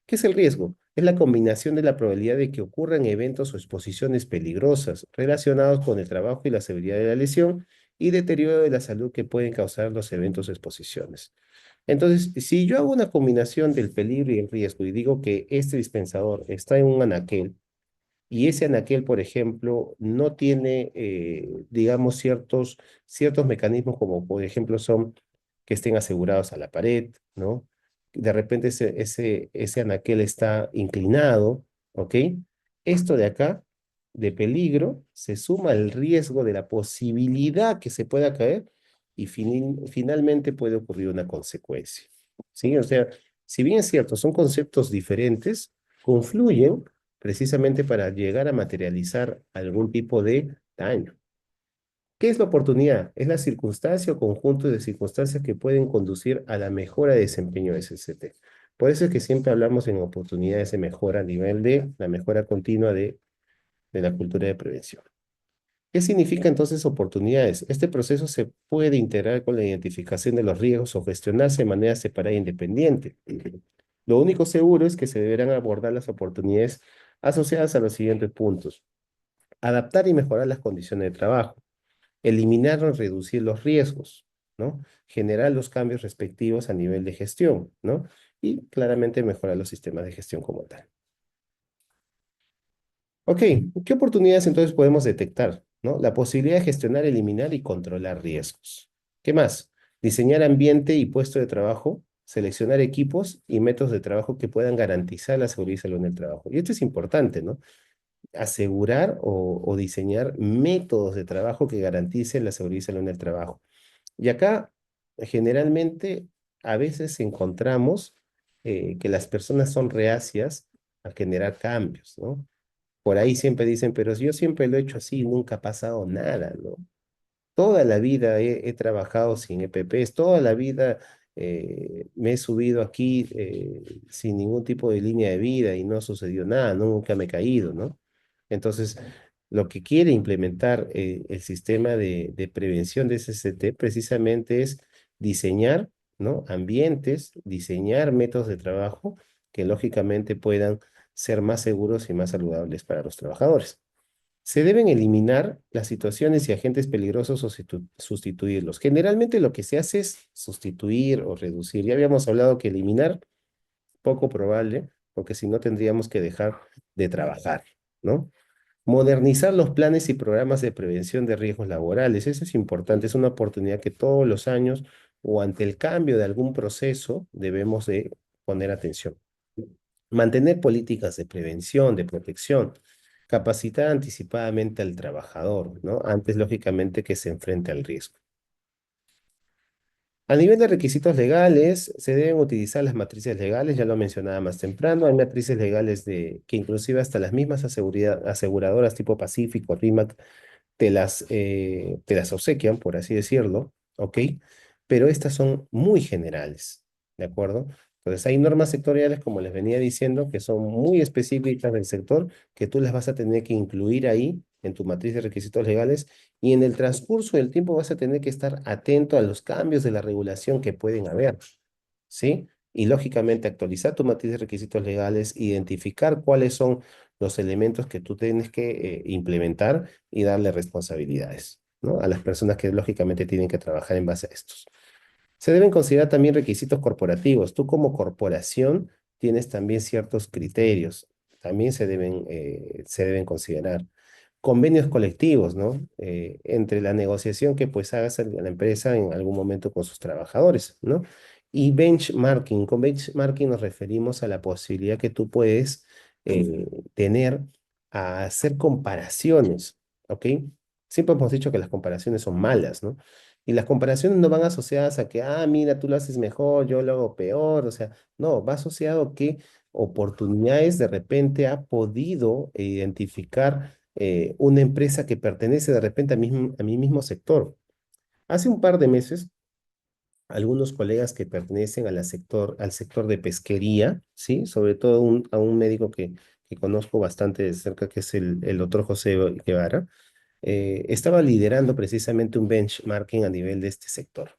¿Qué es el riesgo? Es la combinación de la probabilidad de que ocurran eventos o exposiciones peligrosas relacionados con el trabajo y la severidad de la lesión y deterioro de la salud que pueden causar los eventos o exposiciones. Entonces, si yo hago una combinación del peligro y el riesgo y digo que este dispensador está en un anaquel, y ese anaquel, por ejemplo, no tiene, digamos, ciertos mecanismos como, por ejemplo, son que estén asegurados a la pared, ¿no? De repente ese anaquel está inclinado, ¿ok? Esto de acá, de peligro, se suma al riesgo de la posibilidad que se pueda caer y finalmente puede ocurrir una consecuencia, ¿sí? O sea, si bien es cierto, son conceptos diferentes, confluyen precisamente para llegar a materializar algún tipo de daño. ¿Qué es la oportunidad? Es la circunstancia o conjunto de circunstancias que pueden conducir a la mejora de desempeño de SCT. Por eso es que siempre hablamos en oportunidades de mejora a nivel de la mejora continua de la cultura de prevención. ¿Qué significa entonces oportunidades? Este proceso se puede integrar con la identificación de los riesgos o gestionarse de manera separada e independiente. Lo único seguro es que se deberán abordar las oportunidades asociadas a los siguientes puntos: adaptar y mejorar las condiciones de trabajo, eliminar o reducir los riesgos, ¿no? Generar los cambios respectivos a nivel de gestión, ¿no? Y claramente mejorar los sistemas de gestión como tal. Ok, ¿qué oportunidades entonces podemos detectar? ¿No? La posibilidad de gestionar, eliminar y controlar riesgos. ¿Qué más? Diseñar ambiente y puesto de trabajo, seleccionar equipos y métodos de trabajo que puedan garantizar la seguridad y salud en el trabajo. Y esto es importante, ¿no? Asegurar o diseñar métodos de trabajo que garanticen la seguridad y salud en el trabajo. Y acá, generalmente, a veces encontramos que las personas son reacias a generar cambios, ¿no? Por ahí siempre dicen, pero yo siempre lo he hecho así, nunca ha pasado nada, ¿no? Toda la vida he trabajado sin EPPs, toda la vida me he subido aquí sin ningún tipo de línea de vida y no sucedió nada, ¿no? Nunca me he caído, ¿no? Entonces, lo que quiere implementar el sistema de prevención de SCT precisamente es diseñar, ¿no? Ambientes, diseñar métodos de trabajo que lógicamente puedan ser más seguros y más saludables para los trabajadores. Se deben eliminar las situaciones y agentes peligrosos o sustituirlos. Generalmente lo que se hace es sustituir o reducir. Ya habíamos hablado que eliminar, poco probable, porque si no tendríamos que dejar de trabajar, ¿no? Modernizar los planes y programas de prevención de riesgos laborales. Eso es importante, es una oportunidad que todos los años o ante el cambio de algún proceso debemos de poner atención. Mantener políticas de prevención, de protección, capacitar anticipadamente al trabajador, ¿no? Antes, lógicamente, que se enfrente al riesgo. A nivel de requisitos legales, se deben utilizar las matrices legales, ya lo mencionaba más temprano. Hay matrices legales que inclusive hasta las mismas aseguradoras tipo Pacífico, RIMAC, te las obsequian, por así decirlo, ¿ok? Pero estas son muy generales, ¿de acuerdo? Entonces hay normas sectoriales, como les venía diciendo, que son muy específicas del sector, que tú las vas a tener que incluir ahí en tu matriz de requisitos legales y en el transcurso del tiempo vas a tener que estar atento a los cambios de la regulación que pueden haber, ¿sí? Y lógicamente actualizar tu matriz de requisitos legales, identificar cuáles son los elementos que tú tienes que implementar y darle responsabilidades, ¿no? A las personas que lógicamente tienen que trabajar en base a estos. Se deben considerar también requisitos corporativos. Tú como corporación tienes también ciertos criterios, también se deben considerar. Convenios colectivos, ¿no? Entre la negociación que pues hagas la empresa en algún momento con sus trabajadores, ¿no? Y benchmarking. Con benchmarking nos referimos a la posibilidad que tú puedes tener a hacer comparaciones, ¿ok? Siempre hemos dicho que las comparaciones son malas, ¿no? Y las comparaciones no van asociadas a que, ah, mira, tú lo haces mejor, yo lo hago peor, o sea, no, va asociado a que oportunidades de repente ha podido identificar una empresa que pertenece de repente a mi mismo sector. Hace un par de meses, algunos colegas que pertenecen al sector de pesquería, ¿sí? Sobre todo a un médico que conozco bastante de cerca, que es el doctor José Guevara, estaba liderando precisamente un benchmarking a nivel de este sector.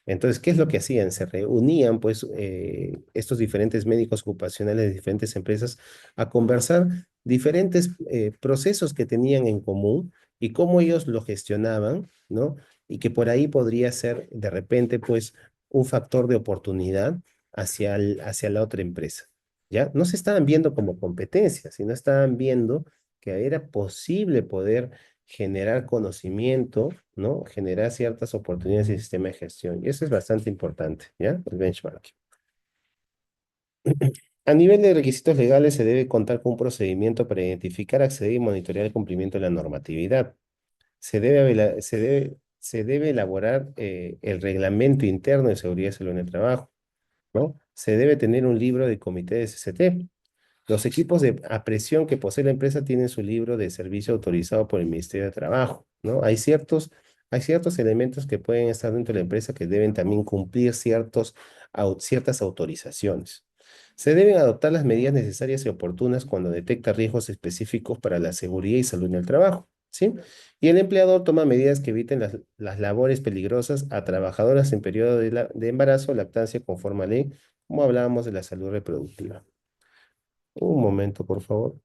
Entonces, ¿qué es lo que hacían? Se reunían, pues, estos diferentes médicos ocupacionales de diferentes empresas a conversar diferentes procesos que tenían en común y cómo ellos lo gestionaban, ¿no? y que por ahí podría ser de repente pues un factor de oportunidad hacia la otra empresa. ¿Ya? No se estaban viendo como competencia, sino estaban viendo que era posible poder generar conocimiento, ¿no? Generar ciertas oportunidades en sistema de gestión. Y eso es bastante importante, ¿ya? El benchmarking. A nivel de requisitos legales, se debe contar con un procedimiento para identificar, acceder y monitorear el cumplimiento de la normatividad. Se debe elaborar el reglamento interno de seguridad y salud en el trabajo, ¿no? Se debe tener un libro de comité de CCT. Los equipos de a presión que posee la empresa tienen su libro de servicio autorizado por el Ministerio de Trabajo, ¿no? Hay ciertos elementos que pueden estar dentro de la empresa que deben también cumplir ciertas autorizaciones. Se deben adoptar las medidas necesarias y oportunas cuando detecta riesgos específicos para la seguridad y salud en el trabajo, ¿sí? Y el empleador toma medidas que eviten las labores peligrosas a trabajadoras en periodo de embarazo o lactancia conforme a ley, como hablábamos de la salud reproductiva. Un momento, por favor.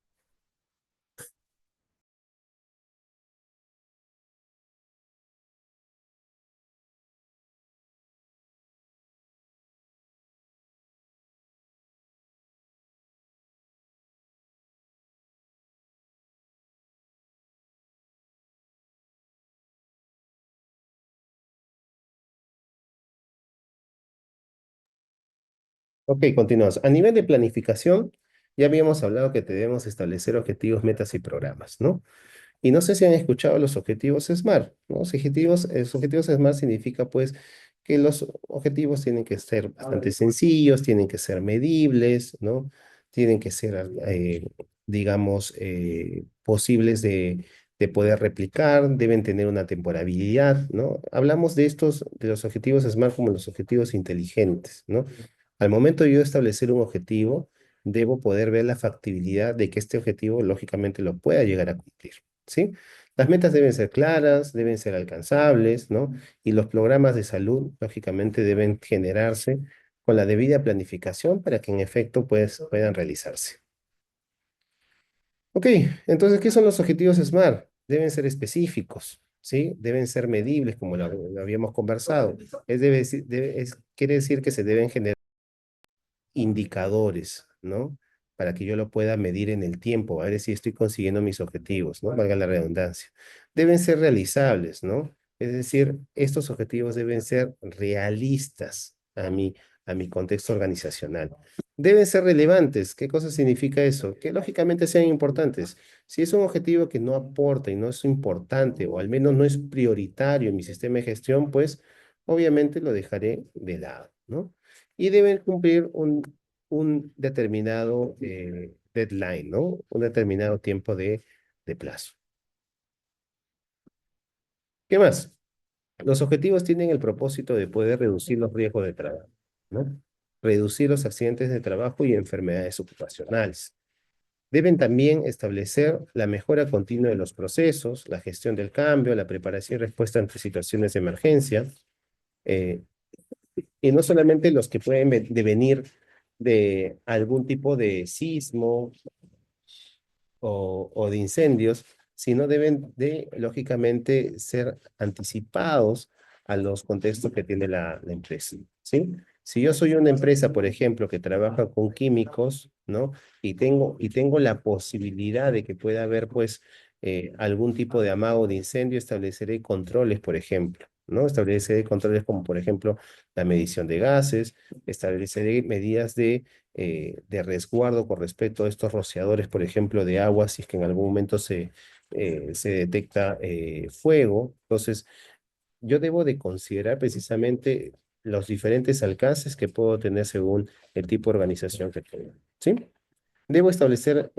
Ok, continuamos. A nivel de planificación, ya habíamos hablado que debemos establecer objetivos, metas y programas, ¿no? Y no sé si han escuchado los objetivos SMART, ¿no? Los objetivos SMART significa pues que los objetivos tienen que ser bastante sencillos, tienen que ser medibles, ¿no? Tienen que ser, digamos, posibles de poder replicar, deben tener una temporalidad, ¿no? Hablamos de los objetivos SMART como los objetivos inteligentes, ¿no? Al momento de yo establecer un objetivo, debo poder ver la factibilidad de que este objetivo lógicamente lo pueda llegar a cumplir. ¿Sí? Las metas deben ser claras, deben ser alcanzables, ¿no? Y los programas de salud, lógicamente, deben generarse con la debida planificación para que en efecto pues, puedan realizarse. Ok, entonces, ¿qué son los objetivos SMART? Deben ser específicos, ¿sí? Deben ser medibles, como lo habíamos conversado. Quiere decir que se deben generar indicadores, ¿no? Para que yo lo pueda medir en el tiempo, a ver si estoy consiguiendo mis objetivos, ¿no? Valga la redundancia. Deben ser realizables, ¿no? Es decir, estos objetivos deben ser realistas a mi contexto organizacional. Deben ser relevantes. ¿Qué cosa significa eso? Que lógicamente sean importantes. Si es un objetivo que no aporta y no es importante, o al menos no es prioritario en mi sistema de gestión, pues obviamente lo dejaré de lado, ¿no? Y deben cumplir un determinado deadline, ¿no? Un determinado tiempo de plazo. ¿Qué más? Los objetivos tienen el propósito de poder reducir los riesgos de trabajo, ¿no? Reducir los accidentes de trabajo y enfermedades ocupacionales. Deben también establecer la mejora continua de los procesos, la gestión del cambio, la preparación y respuesta ante situaciones de emergencia, eh, y no solamente los que pueden devenir de algún tipo de sismo o de incendios, sino deben de, lógicamente, ser anticipados a los contextos que tiene la empresa, ¿sí? Si yo soy una empresa, por ejemplo, que trabaja con químicos, ¿no? Y tengo la posibilidad de que pueda haber, pues, algún tipo de amago de incendio, estableceré controles, por ejemplo, ¿no? Estableceré controles como, por ejemplo, la medición de gases, estableceré medidas de resguardo con respecto a estos rociadores, por ejemplo, de agua, si es que en algún momento se detecta fuego. Entonces, yo debo de considerar precisamente los diferentes alcances que puedo tener según el tipo de organización que tengo, ¿sí? Debo establecer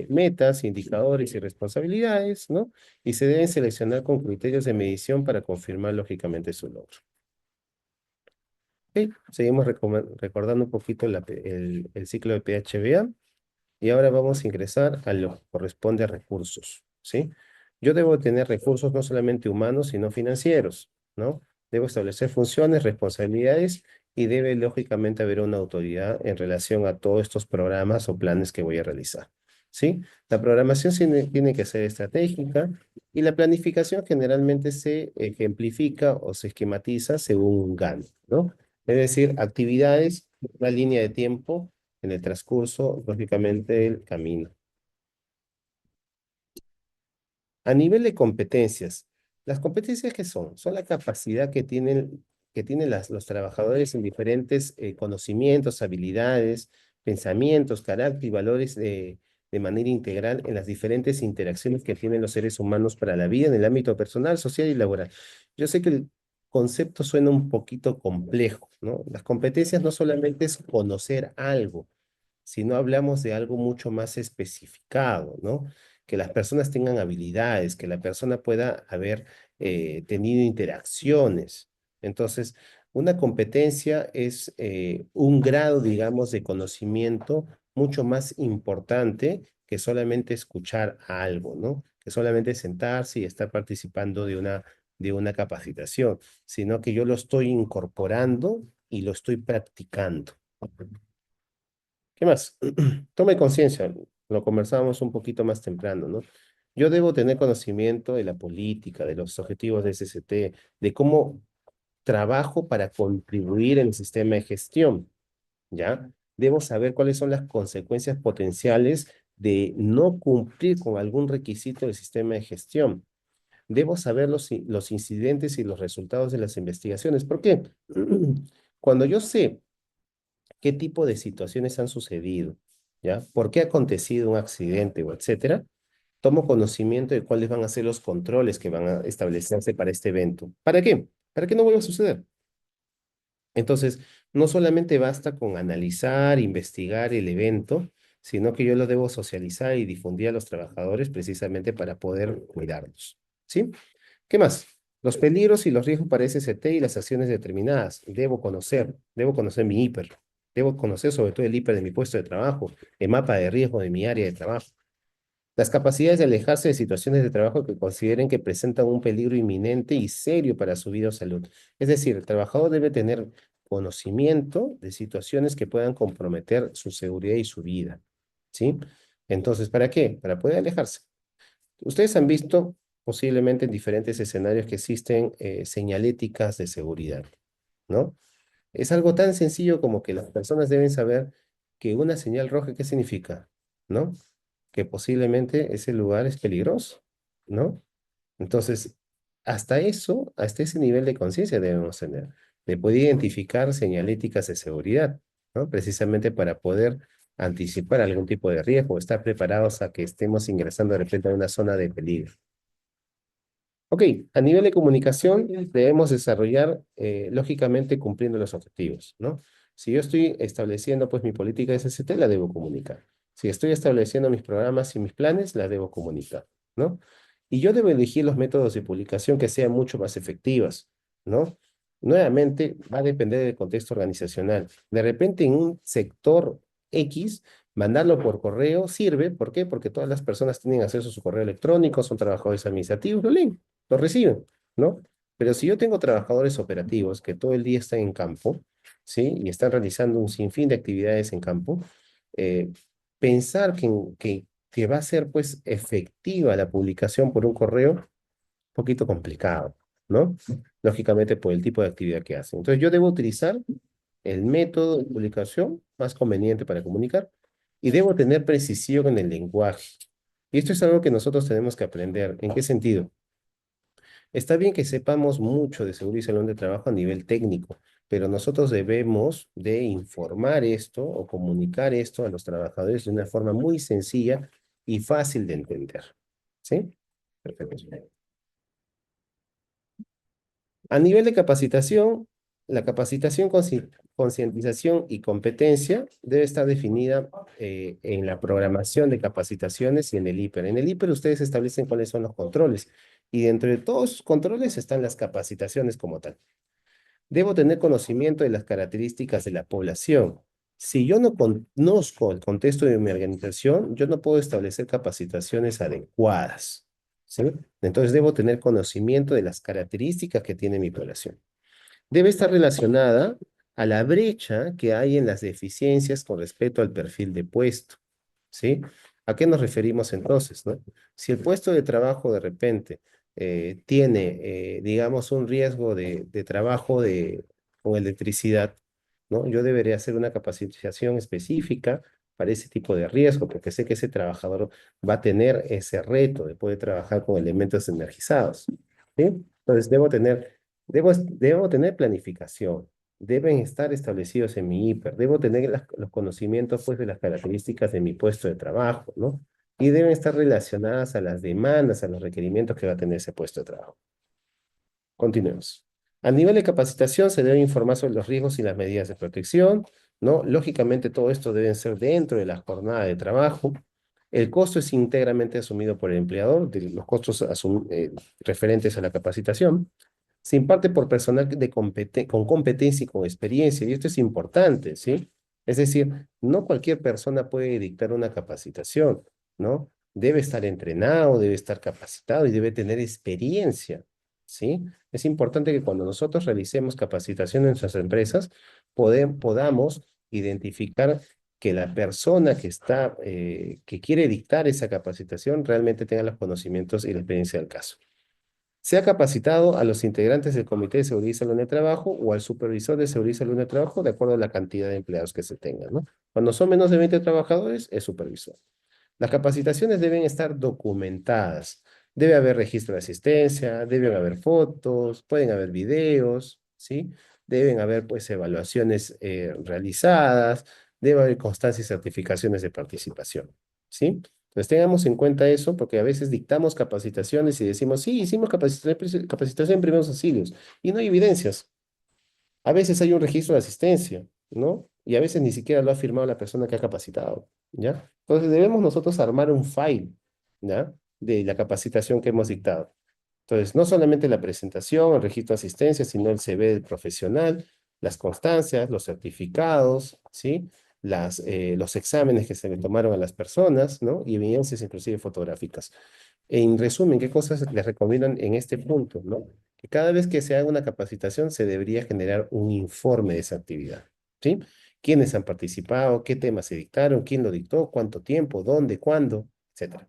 metas, indicadores y responsabilidades, ¿no? Y se deben seleccionar con criterios de medición para confirmar lógicamente su logro. Ok, seguimos recordando un poquito el ciclo de PHBA. Y ahora vamos a ingresar a lo que corresponde a recursos, ¿sí? Yo debo tener recursos no solamente humanos, sino financieros, ¿no? Debo establecer funciones, responsabilidades y debe lógicamente haber una autoridad en relación a todos estos programas o planes que voy a realizar, ¿sí? La programación tiene que ser estratégica, Y la planificación generalmente se ejemplifica o se esquematiza según un Gantt, ¿no? Es decir, actividades, una línea de tiempo en el transcurso, lógicamente, del camino. A nivel de competencias, ¿las competencias qué son? Son la capacidad que tienen los trabajadores en diferentes conocimientos, habilidades, pensamientos, carácter y valores de manera integral en las diferentes interacciones que tienen los seres humanos para la vida en el ámbito personal, social y laboral. Yo sé que el concepto suena un poquito complejo, ¿no? Las competencias no solamente es conocer algo, si no hablamos de algo mucho más especificado, ¿no? Que las personas tengan habilidades, que la persona pueda haber tenido interacciones. Entonces, una competencia es un grado, digamos, de conocimiento mucho más importante que solamente escuchar algo, ¿no? Que solamente sentarse y estar participando de una capacitación, sino que yo lo estoy incorporando y lo estoy practicando. ¿Qué más? Tome conciencia, lo conversábamos un poquito más temprano, ¿no? Yo debo tener conocimiento de la política, de los objetivos de SST, de cómo trabajo para contribuir en el sistema de gestión, ¿ya? Debo saber cuáles son las consecuencias potenciales de no cumplir con algún requisito del sistema de gestión. Debo saber los incidentes y los resultados de las investigaciones. ¿Por qué? Cuando yo sé qué tipo de situaciones han sucedido, ¿ya? ¿Por qué ha acontecido un accidente o etcétera? Tomo conocimiento de cuáles van a ser los controles que van a establecerse para este evento. ¿Para qué? Para que no vuelva a suceder. Entonces, no solamente basta con analizar, investigar el evento, sino que yo lo debo socializar y difundir a los trabajadores precisamente para poder cuidarlos. ¿Sí? ¿Qué más? Los peligros y los riesgos para SST y las acciones determinadas. Debo conocer mi hiper. Debo conocer sobre todo el hiper de mi puesto de trabajo, el mapa de riesgo de mi área de trabajo. Las capacidades de alejarse de situaciones de trabajo que consideren que presentan un peligro inminente y serio para su vida o salud. Es decir, el trabajador debe tener conocimiento de situaciones que puedan comprometer su seguridad y su vida. ¿Sí? Entonces, ¿para qué? Para poder alejarse. Ustedes han visto posiblemente en diferentes escenarios que existen señaléticas de seguridad, ¿no? Es algo tan sencillo como que las personas deben saber que una señal roja, ¿qué significa? ¿No? Que posiblemente ese lugar es peligroso, ¿no? Entonces, hasta eso, hasta ese nivel de conciencia debemos tener, de poder identificar señaléticas de seguridad, ¿no? Precisamente para poder anticipar algún tipo de riesgo, estar preparados a que estemos ingresando de repente a una zona de peligro. Ok, a nivel de comunicación debemos desarrollar, lógicamente, cumpliendo los objetivos, ¿no? Si yo estoy estableciendo, pues, mi política de SST, la debo comunicar. Si estoy estableciendo mis programas y mis planes, la debo comunicar, ¿no? Y yo debo elegir los métodos de publicación que sean mucho más efectivos, ¿no? Nuevamente, va a depender del contexto organizacional. De repente, en un sector X, mandarlo por correo sirve. ¿Por qué? Porque todas las personas tienen acceso a su correo electrónico, son trabajadores administrativos, lo leen, lo reciben, ¿no? Pero si yo tengo trabajadores operativos que todo el día están en campo, ¿sí? Y están realizando un sinfín de actividades en campo, eh, pensar que va a ser, pues, efectiva la publicación por un correo, un poquito complicado, ¿no? Lógicamente por el tipo de actividad que hacen. Entonces yo debo utilizar el método de publicación más conveniente para comunicar y debo tener precisión en el lenguaje. Y esto es algo que nosotros tenemos que aprender. ¿En qué sentido? Está bien que sepamos mucho de seguridad y salud de trabajo a nivel técnico, pero nosotros debemos de informar esto o comunicar esto a los trabajadores de una forma muy sencilla y fácil de entender. ¿Sí? Perfecto. A nivel de capacitación, la capacitación, concientización y competencia debe estar definida en la programación de capacitaciones y en el IPER. En el IPER ustedes establecen cuáles son los controles y dentro de todos esos controles están las capacitaciones como tal. Debo tener conocimiento de las características de la población. Si yo no conozco el contexto de mi organización, yo no puedo establecer capacitaciones adecuadas, ¿sí? Entonces debo tener conocimiento de las características que tiene mi población. Debe estar relacionada a la brecha que hay en las deficiencias con respecto al perfil de puesto, ¿sí? ¿A qué nos referimos entonces, no? Si el puesto de trabajo de repente tiene, digamos, un riesgo de trabajo con electricidad, ¿no? Yo debería hacer una capacitación específica para ese tipo de riesgo, porque sé que ese trabajador va a tener ese reto de poder trabajar con elementos energizados, ¿sí? Entonces, debo tener planificación, deben estar establecidos en mi hiper, debo tener los conocimientos, pues, de las características de mi puesto de trabajo, ¿no? Y deben estar relacionadas a las demandas, a los requerimientos que va a tener ese puesto de trabajo. Continuemos. A nivel de capacitación se debe informar sobre los riesgos y las medidas de protección, ¿no? Lógicamente todo esto debe ser dentro de la jornada de trabajo. El costo es íntegramente asumido por el empleador, de los costos referentes a la capacitación. Se imparte por personal con competencia y con experiencia, y esto es importante, ¿sí? Es decir, no cualquier persona puede dictar una capacitación, ¿no? Debe estar entrenado, debe estar capacitado y debe tener experiencia, ¿sí? Es importante que cuando nosotros realicemos capacitación en nuestras empresas, podamos identificar que la persona que quiere dictar esa capacitación realmente tenga los conocimientos y la experiencia del caso. Se ha capacitado a los integrantes del Comité de Seguridad y Salud en el Trabajo o al supervisor de Seguridad y Salud en el Trabajo de acuerdo a la cantidad de empleados que se tengan, ¿no? Cuando son menos de 20 trabajadores, es supervisor. Las capacitaciones deben estar documentadas. Debe haber registro de asistencia, deben haber fotos, pueden haber videos, ¿sí? Deben haber, pues, evaluaciones realizadas, debe haber constancia y certificaciones de participación, ¿sí? Entonces tengamos en cuenta eso porque a veces dictamos capacitaciones y decimos, sí, hicimos capacitación en primeros auxilios y no hay evidencias. A veces hay un registro de asistencia, ¿no? Y a veces ni siquiera lo ha firmado la persona que ha capacitado, ¿ya? Entonces debemos nosotros armar un file, ¿ya? De la capacitación que hemos dictado. Entonces, no solamente la presentación, el registro de asistencia, sino el CV del profesional, las constancias, los certificados, ¿sí? Los exámenes que se le tomaron a las personas, ¿no? Y evidencias inclusive fotográficas. En resumen, ¿qué cosas les recomiendan en este punto, ¿no? Que cada vez que se haga una capacitación se debería generar un informe de esa actividad, ¿sí? ¿Quiénes han participado? ¿Qué temas se dictaron? ¿Quién lo dictó? ¿Cuánto tiempo? ¿Dónde? ¿Cuándo? Etcétera.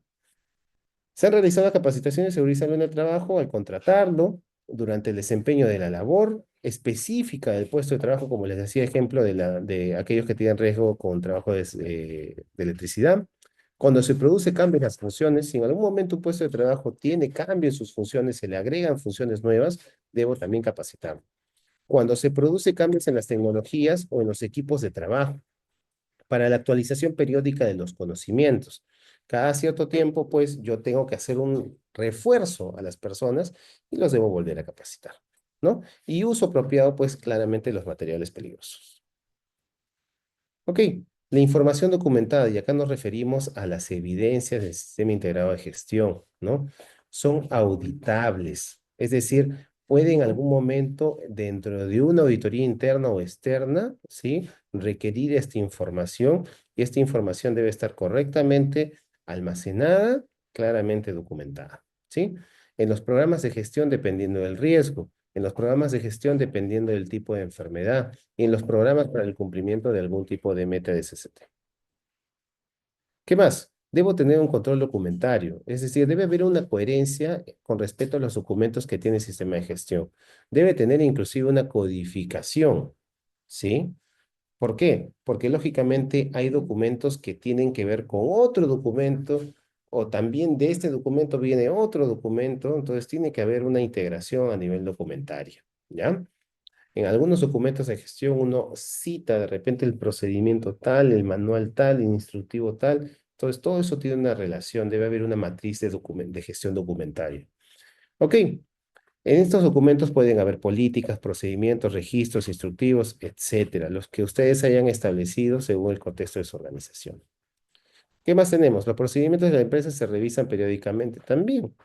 Se han realizado capacitaciones de seguridad y salud en el trabajo al contratarlo durante el desempeño de la labor específica del puesto de trabajo, como les decía ejemplo de aquellos que tienen riesgo con trabajo de electricidad. Cuando se produce cambio en las funciones, si en algún momento un puesto de trabajo tiene cambio en sus funciones, se le agregan funciones nuevas, debo también capacitarlo. Cuando se produce cambios en las tecnologías o en los equipos de trabajo, para la actualización periódica de los conocimientos. Cada cierto tiempo, pues, yo tengo que hacer un refuerzo a las personas y los debo volver a capacitar, ¿no? Y uso apropiado, pues, claramente los materiales peligrosos. Ok, la información documentada, y acá nos referimos a las evidencias del sistema integrado de gestión, ¿no? Son auditables, es decir, puede en algún momento, dentro de una auditoría interna o externa, ¿sí? Requerir esta información, y esta información debe estar correctamente almacenada, claramente documentada, ¿sí? En los programas de gestión, dependiendo del riesgo, en los programas de gestión, dependiendo del tipo de enfermedad, y en los programas para el cumplimiento de algún tipo de meta de CCT. ¿Qué más? Debo tener un control documentario, es decir, debe haber una coherencia con respecto a los documentos que tiene el sistema de gestión. Debe tener inclusive una codificación, ¿sí? ¿Por qué? Porque lógicamente hay documentos que tienen que ver con otro documento o también de este documento viene otro documento, entonces tiene que haber una integración a nivel documentario, ¿ya? En algunos documentos de gestión uno cita de repente el procedimiento tal, el manual tal, el instructivo tal. Entonces, todo eso tiene una relación, debe haber una matriz de gestión documentaria. Ok, en estos documentos pueden haber políticas, procedimientos, registros, instructivos, etcétera, los que ustedes hayan establecido según el contexto de su organización. ¿Qué más tenemos? Los procedimientos de la empresa se revisan periódicamente también.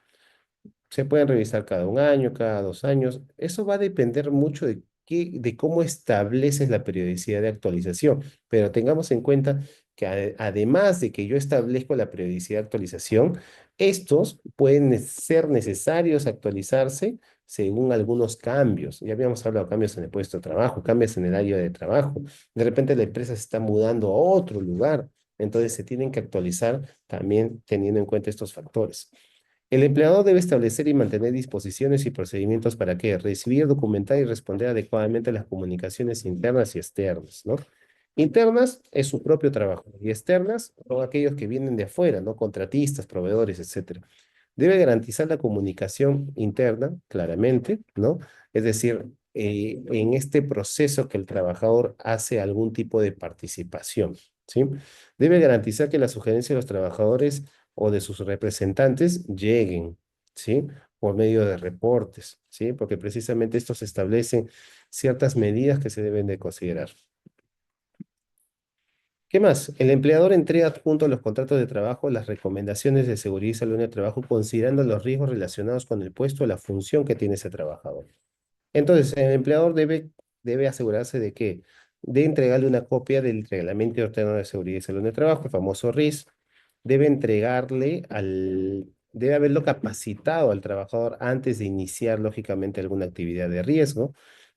Se pueden revisar cada un año, cada 2 años. Eso va a depender mucho de cómo estableces la periodicidad de actualización. Pero tengamos en cuenta que además de que yo establezco la periodicidad de actualización, estos pueden ser necesarios actualizarse según algunos cambios. Ya habíamos hablado de cambios en el puesto de trabajo, cambios en el área de trabajo. De repente la empresa se está mudando a otro lugar. Entonces se tienen que actualizar también teniendo en cuenta estos factores. El empleador debe establecer y mantener disposiciones y procedimientos para que recibir, documentar y responder adecuadamente a las comunicaciones internas y externas, ¿no? Internas es su propio trabajo y externas son aquellos que vienen de afuera, ¿no? Contratistas, proveedores, etcétera. Debe garantizar la comunicación interna, claramente, ¿no? Es decir, en este proceso que el trabajador hace algún tipo de participación, ¿sí? Debe garantizar que las sugerencias de los trabajadores o de sus representantes lleguen, ¿sí? Por medio de reportes, ¿sí? Porque precisamente estos establecen ciertas medidas que se deben de considerar. ¿Qué más? El empleador entrega junto a los contratos de trabajo las recomendaciones de seguridad y salud en el trabajo, considerando los riesgos relacionados con el puesto o la función que tiene ese trabajador. Entonces, el empleador debe asegurarse de entregarle una copia del Reglamento Interno de Seguridad y Salud en el Trabajo, el famoso RIS. Debe haberlo capacitado al trabajador antes de iniciar, lógicamente, alguna actividad de riesgo.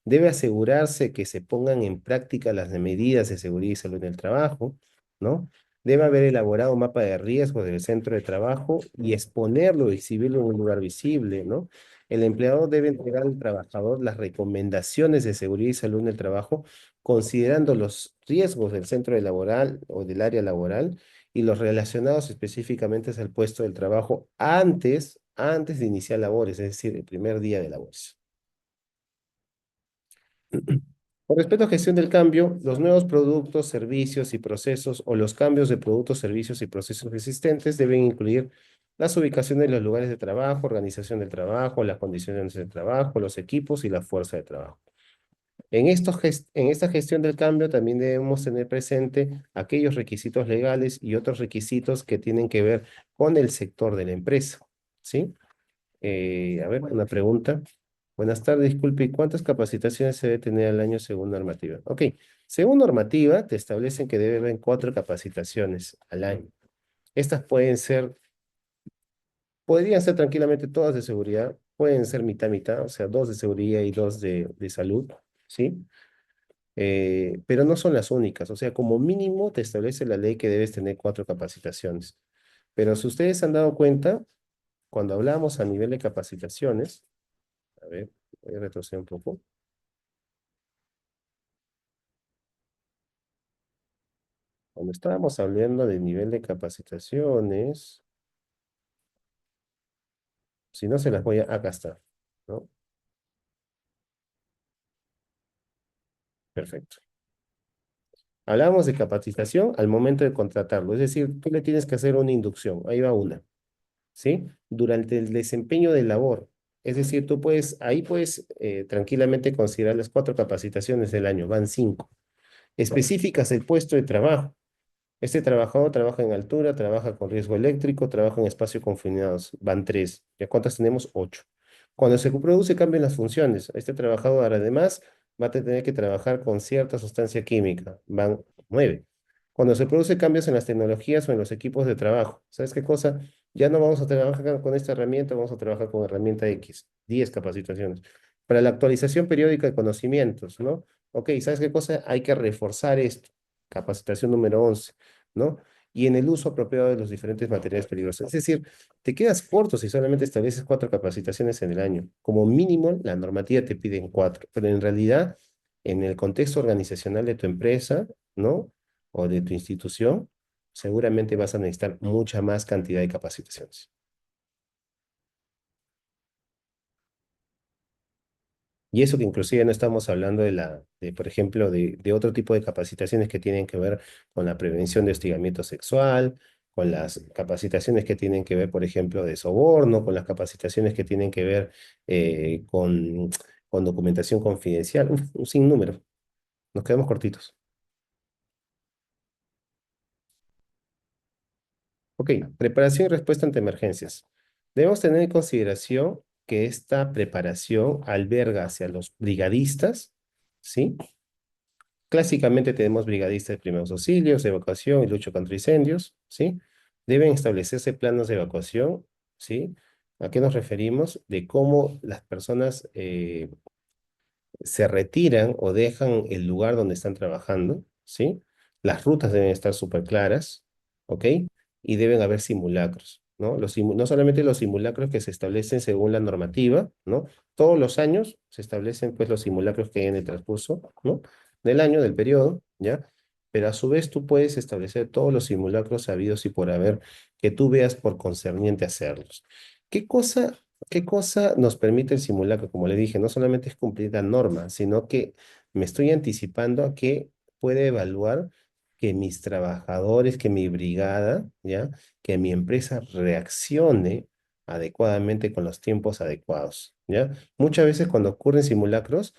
Debe asegurarse que se pongan en práctica las medidas de seguridad y salud en el trabajo, ¿no? Debe haber elaborado un mapa de riesgo del centro de trabajo y exponerlo, exhibirlo en un lugar visible, ¿no? El empleador debe entregar al trabajador las recomendaciones de seguridad y salud en el trabajo, considerando los riesgos del centro laboral o del área laboral y los relacionados específicamente al puesto del trabajo antes de iniciar labores, es decir, el primer día de labores. Con respecto a gestión del cambio, los nuevos productos, servicios y procesos o los cambios de productos, servicios y procesos existentes deben incluir las ubicaciones de los lugares de trabajo, organización del trabajo, las condiciones de trabajo, los equipos y la fuerza de trabajo. En esta gestión del cambio también debemos tener presente aquellos requisitos legales y otros requisitos que tienen que ver con el sector de la empresa, ¿sí? A ver, una pregunta. Buenas tardes, disculpe, ¿y cuántas capacitaciones se debe tener al año según normativa? Ok, según normativa te establecen que debe haber 4 capacitaciones al año. Estas podrían ser tranquilamente todas de seguridad, pueden ser mitad, mitad, o sea, 2 de seguridad y 2 de salud, ¿sí? Pero no son las únicas, o sea, como mínimo te establece la ley que debes tener 4 capacitaciones. Pero si ustedes se han dado cuenta, cuando hablamos a nivel de capacitaciones, a ver, voy a retroceder un poco. Cuando estábamos hablando de nivel de capacitaciones, si no se las voy a acá está, ¿no? Perfecto. Hablamos de capacitación al momento de contratarlo, es decir, tú le tienes que hacer una inducción, ahí va una, ¿sí? Durante el desempeño de labor, es decir, ahí puedes tranquilamente considerar las 4 capacitaciones del año, van 5. Específicas el puesto de trabajo. Este trabajador trabaja en altura, trabaja con riesgo eléctrico, trabaja en espacios confinados. Van 3. ¿Ya cuántas tenemos? 8. Cuando se produce cambio en las funciones, este trabajador además va a tener que trabajar con cierta sustancia química. Van 9. Cuando se produce cambios en las tecnologías o en los equipos de trabajo, ¿sabes qué cosa? Ya no vamos a trabajar con esta herramienta, vamos a trabajar con herramienta X. 10 capacitaciones. Para la actualización periódica de conocimientos, ¿no? Ok, ¿sabes qué cosa? Hay que reforzar esto. Capacitación número 11, ¿no? Y en el uso apropiado de los diferentes materiales peligrosos. Es decir, te quedas corto si solamente estableces 4 capacitaciones en el año. Como mínimo, la normativa te piden 4, pero en realidad, en el contexto organizacional de tu empresa, ¿no? O de tu institución, seguramente vas a necesitar mucha más cantidad de capacitaciones. Y eso que inclusive no estamos hablando por ejemplo, de otro tipo de capacitaciones que tienen que ver con la prevención de hostigamiento sexual, con las capacitaciones que tienen que ver, por ejemplo, de soborno, con las capacitaciones que tienen que ver con documentación confidencial, un sinnúmero. Nos quedamos cortitos. Ok, preparación y respuesta ante emergencias. Debemos tener en consideración que esta preparación alberga hacia los brigadistas, ¿sí? Clásicamente tenemos brigadistas de primeros auxilios, evacuación y lucha contra incendios, ¿sí? Deben establecerse planos de evacuación, ¿sí? ¿A qué nos referimos? De cómo las personas se retiran o dejan el lugar donde están trabajando, ¿sí? Las rutas deben estar súper claras, ¿ok? Y deben haber simulacros, ¿no? No solamente los simulacros que se establecen según la normativa, ¿no? Todos los años se establecen pues los simulacros que hay en el transcurso, ¿no? Del año, del periodo, ¿ya? Pero a su vez tú puedes establecer todos los simulacros habidos y por haber que tú veas por concerniente hacerlos. ¿Qué cosa, qué cosa nos permite el simulacro? Como le dije, no solamente es cumplir la norma, sino que me estoy anticipando a que puede evaluar que mis trabajadores, que mi brigada, ¿ya? Que mi empresa reaccione adecuadamente con los tiempos adecuados, ¿ya? Muchas veces cuando ocurren simulacros,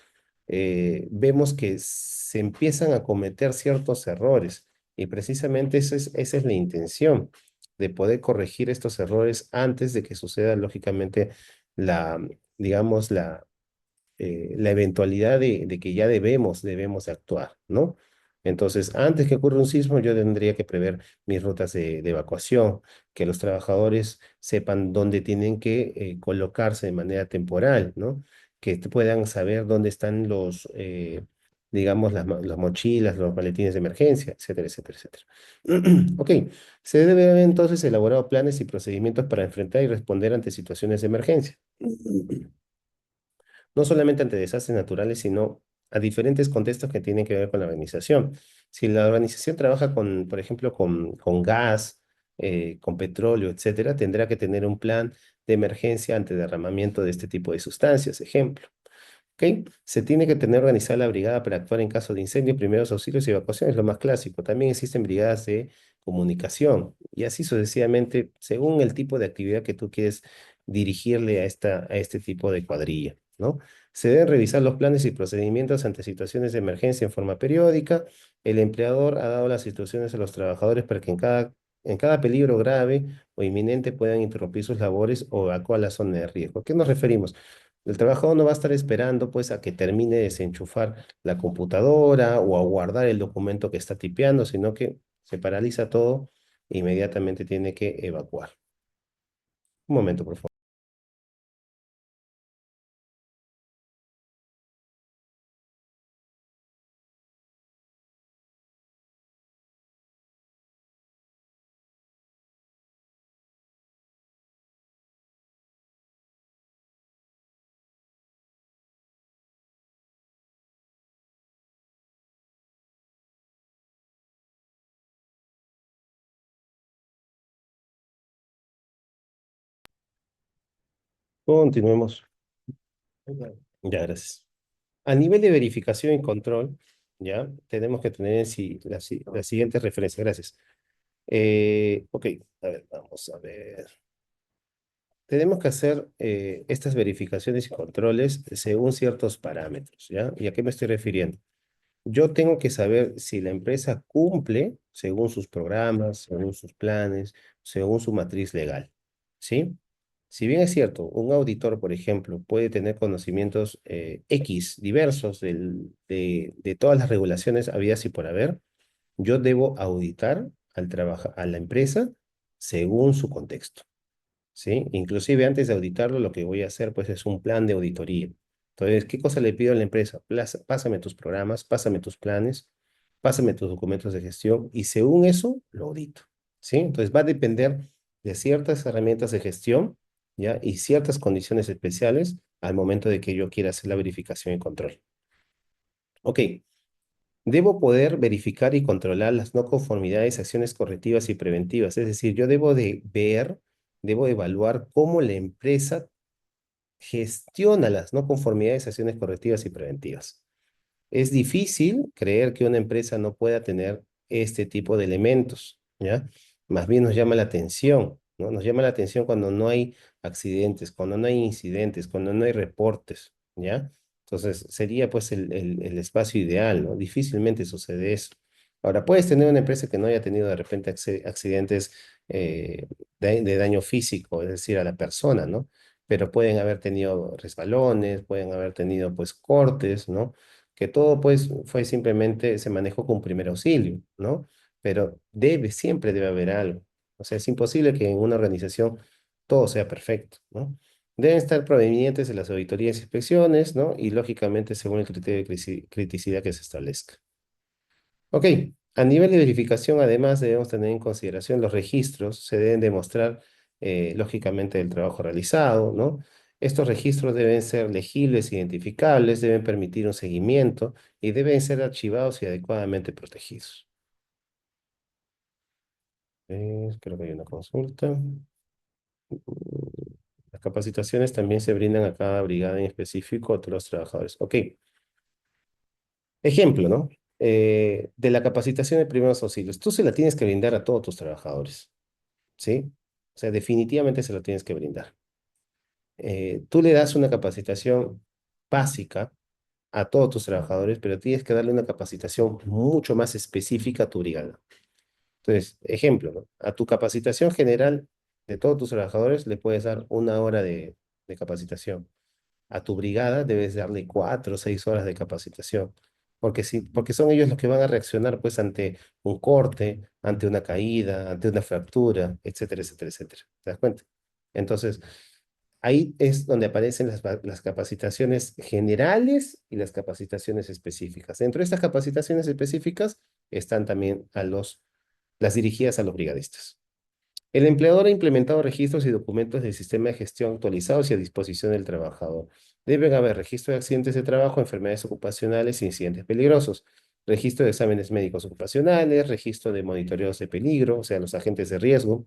vemos que se empiezan a cometer ciertos errores y precisamente esa es la intención, de poder corregir estos errores antes de que suceda, lógicamente, la, digamos, la eventualidad de que ya debemos de actuar, ¿no? Entonces, antes que ocurra un sismo, yo tendría que prever mis rutas de evacuación, que los trabajadores sepan dónde tienen que colocarse de manera temporal, ¿no? Que puedan saber dónde están digamos, las mochilas, los maletines de emergencia, etcétera, etcétera, etcétera. Ok, se debe haber entonces elaborado planes y procedimientos para enfrentar y responder ante situaciones de emergencia. No solamente ante desastres naturales, sino a diferentes contextos que tienen que ver con la organización. Si la organización trabaja con, por ejemplo, con gas, con petróleo, etcétera, tendrá que tener un plan de emergencia ante derramamiento de este tipo de sustancias, ejemplo. ¿Ok? Se tiene que tener organizada la brigada para actuar en caso de incendio, primeros auxilios y evacuación, es lo más clásico. También existen brigadas de comunicación y así sucesivamente, según el tipo de actividad que tú quieres dirigirle a este tipo de cuadrilla, ¿no? Se deben revisar los planes y procedimientos ante situaciones de emergencia en forma periódica. El empleador ha dado las instrucciones a los trabajadores para que en cada peligro grave o inminente puedan interrumpir sus labores o evacuar la zona de riesgo. ¿A qué nos referimos? El trabajador no va a estar esperando pues a que termine de desenchufar la computadora o a guardar el documento que está tipeando, sino que se paraliza todo e inmediatamente tiene que evacuar. Un momento, por favor. Continuemos. Ya, gracias. A nivel de verificación y control, ya, tenemos que tener las siguientes referencias. Gracias. Ok, a ver, vamos a ver. Tenemos que hacer estas verificaciones y controles según ciertos parámetros, ¿ya? ¿Y a qué me estoy refiriendo? Yo tengo que saber si la empresa cumple según sus programas, según sus planes, según su matriz legal, ¿sí? Si bien es cierto, un auditor, por ejemplo, puede tener conocimientos X diversos de todas las regulaciones habidas y por haber, yo debo auditar a la empresa según su contexto. ¿Sí? Inclusive antes de auditarlo, lo que voy a hacer pues es un plan de auditoría. Entonces, ¿qué cosa le pido a la empresa? Pásame tus programas, pásame tus planes, pásame tus documentos de gestión y según eso lo audito, ¿sí? Entonces va a depender de ciertas herramientas de gestión, ¿ya? Y ciertas condiciones especiales al momento de que yo quiera hacer la verificación y control. Ok, debo poder verificar y controlar las no conformidades, acciones correctivas y preventivas. Es decir, yo debo de ver, debo evaluar cómo la empresa gestiona las no conformidades, acciones correctivas y preventivas. Es difícil creer que una empresa no pueda tener este tipo de elementos, ¿ya? Más bien nos llama la atención, ¿no? Nos llama la atención cuando no hay accidentes, cuando no hay incidentes, cuando no hay reportes, ¿ya? Entonces sería pues el espacio ideal, ¿no? Difícilmente sucede eso. Ahora, puedes tener una empresa que no haya tenido de repente accidentes eh, de daño físico, es decir, a la persona, ¿no? Pero pueden haber tenido resbalones, pueden haber tenido pues cortes, ¿no? Que todo pues fue simplemente, se manejó con primer auxilio, ¿no? Pero siempre debe haber algo. O sea, es imposible que en una organización todo sea perfecto, ¿no? Deben estar provenientes de las auditorías e inspecciones, ¿no? Y lógicamente según el criterio de criticidad que se establezca. Ok, A nivel de verificación, además, debemos tener en consideración los registros, se deben demostrar, lógicamente, el trabajo realizado, ¿no? Estos registros deben ser legibles, identificables, deben permitir un seguimiento y deben ser archivados y adecuadamente protegidos. Creo que hay una consulta. Las capacitaciones también se brindan a cada brigada en específico a todos los trabajadores. Ok, ejemplo, ¿no? De la capacitación de primeros auxilios. Tú se la tienes que brindar a todos tus trabajadores, ¿sí? O sea, definitivamente se lo tienes que brindar. Tú le das una capacitación básica a todos tus trabajadores, pero tienes que darle una capacitación mucho más específica a tu brigada. Entonces, ejemplo, ¿no? A tu capacitación general de todos tus trabajadores le puedes dar 1 hora de capacitación. A tu brigada debes darle 4 o 6 horas de capacitación, porque, sí, porque son ellos los que van a reaccionar pues ante un corte, ante una caída, ante una fractura, etcétera, etcétera, etcétera. ¿Te das cuenta? Entonces, ahí es donde aparecen las capacitaciones generales y las capacitaciones específicas. Dentro de estas capacitaciones específicas están también las dirigidas a los brigadistas. El empleador ha implementado registros y documentos del sistema de gestión actualizados y a disposición del trabajador. Deben haber registro de accidentes de trabajo, enfermedades ocupacionales e incidentes peligrosos, registro de exámenes médicos ocupacionales, registro de monitoreos de peligro, o sea, los agentes de riesgo.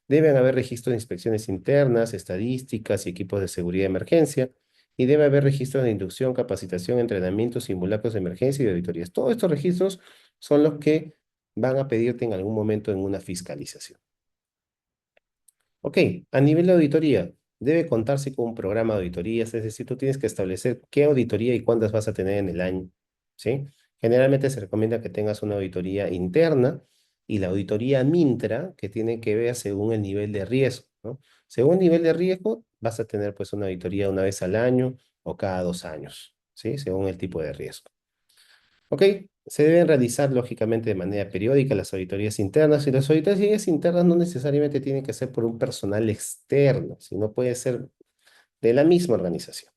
Deben haber registro de inspecciones internas, estadísticas y equipos de seguridad de emergencia. Y debe haber registros de inducción, capacitación, entrenamientos, simulacros de emergencia y de auditorías. Todos estos registros son los que van a pedirte en algún momento en una fiscalización. Ok, a nivel de auditoría, debe contarse con un programa de auditorías, es decir, tú tienes que establecer qué auditoría y cuántas vas a tener en el año, ¿sí? Generalmente se recomienda que tengas una auditoría interna y la auditoría Mintra, que tiene que ver según el nivel de riesgo, ¿no? Según el nivel de riesgo, vas a tener pues una auditoría 1 vez al año o cada 2 años, ¿sí? Según el tipo de riesgo. Ok, se deben realizar lógicamente de manera periódica las auditorías internas y las auditorías internas no necesariamente tienen que ser por un personal externo, sino puede ser de la misma organización.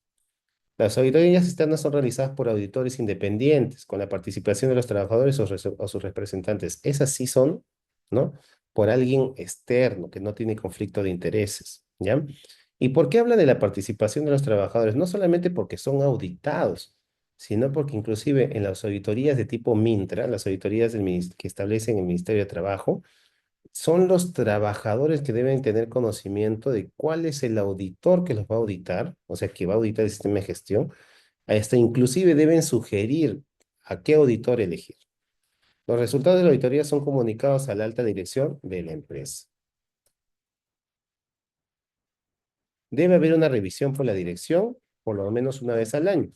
Las auditorías externas son realizadas por auditores independientes con la participación de los trabajadores o sus representantes. Esas sí son, ¿no? Por alguien externo que no tiene conflicto de intereses, ¿ya? ¿Y por qué habla de la participación de los trabajadores? No solamente porque son auditados, sino porque inclusive en las auditorías de tipo Mintra, las auditorías que establecen el Ministerio de Trabajo, son los trabajadores que deben tener conocimiento de cuál es el auditor que los va a auditar, o sea, que va a auditar el sistema de gestión, hasta inclusive deben sugerir a qué auditor elegir. Los resultados de la auditoría son comunicados a la alta dirección de la empresa. Debe haber una revisión por la dirección por lo menos 1 vez al año.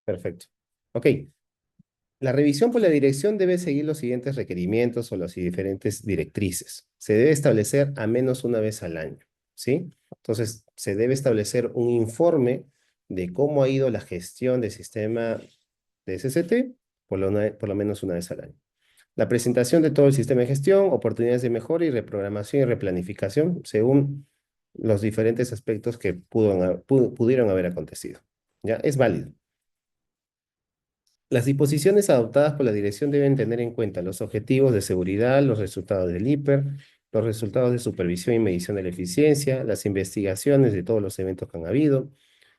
Perfecto. Ok. La revisión por la dirección debe seguir los siguientes requerimientos o las diferentes directrices. Se debe establecer a menos 1 vez al año, ¿sí? Entonces, se debe establecer un informe de cómo ha ido la gestión del sistema de SCT por lo menos 1 vez al año. La presentación de todo el sistema de gestión, oportunidades de mejora y reprogramación y replanificación según los diferentes aspectos que pudieron haber acontecido. ¿Ya? Es válido. Las disposiciones adoptadas por la dirección deben tener en cuenta los objetivos de seguridad, los resultados del IPER, los resultados de supervisión y medición de la eficiencia, las investigaciones de todos los eventos que han habido,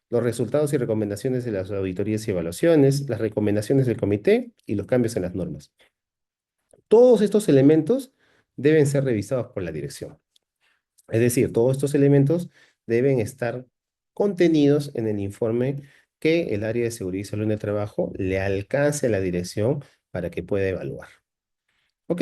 los resultados y recomendaciones de las auditorías y evaluaciones, las recomendaciones del comité y los cambios en las normas. Todos estos elementos deben ser revisados por la dirección. Es decir, todos estos elementos deben estar contenidos en el informe que el área de seguridad y salud en el trabajo le alcance a la dirección para que pueda evaluar. Ok,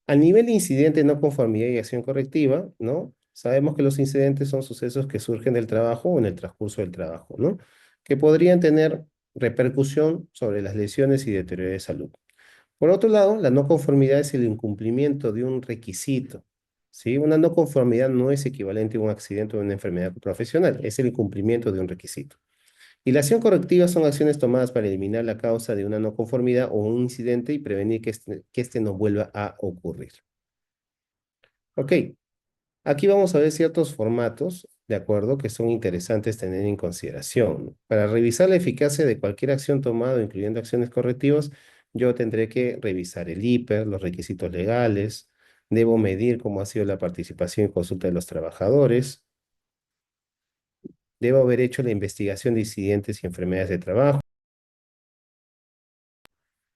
a nivel de incidente, no conformidad y acción correctiva, ¿no? Sabemos que los incidentes son sucesos que surgen del trabajo o en el transcurso del trabajo, ¿no? Que podrían tener repercusión sobre las lesiones y deterioro de salud. Por otro lado, la no conformidad es el incumplimiento de un requisito. ¿Sí? Una no conformidad no es equivalente a un accidente o una enfermedad profesional, es el incumplimiento de un requisito. Y la acción correctiva son acciones tomadas para eliminar la causa de una no conformidad o un incidente y prevenir que este no vuelva a ocurrir. Ok, aquí vamos a ver ciertos formatos, de acuerdo, que son interesantes tener en consideración. Para revisar la eficacia de cualquier acción tomada, incluyendo acciones correctivas, yo tendré que revisar el IPER, los requisitos legales, debo medir cómo ha sido la participación y consulta de los trabajadores, debo haber hecho la investigación de incidentes y enfermedades de trabajo,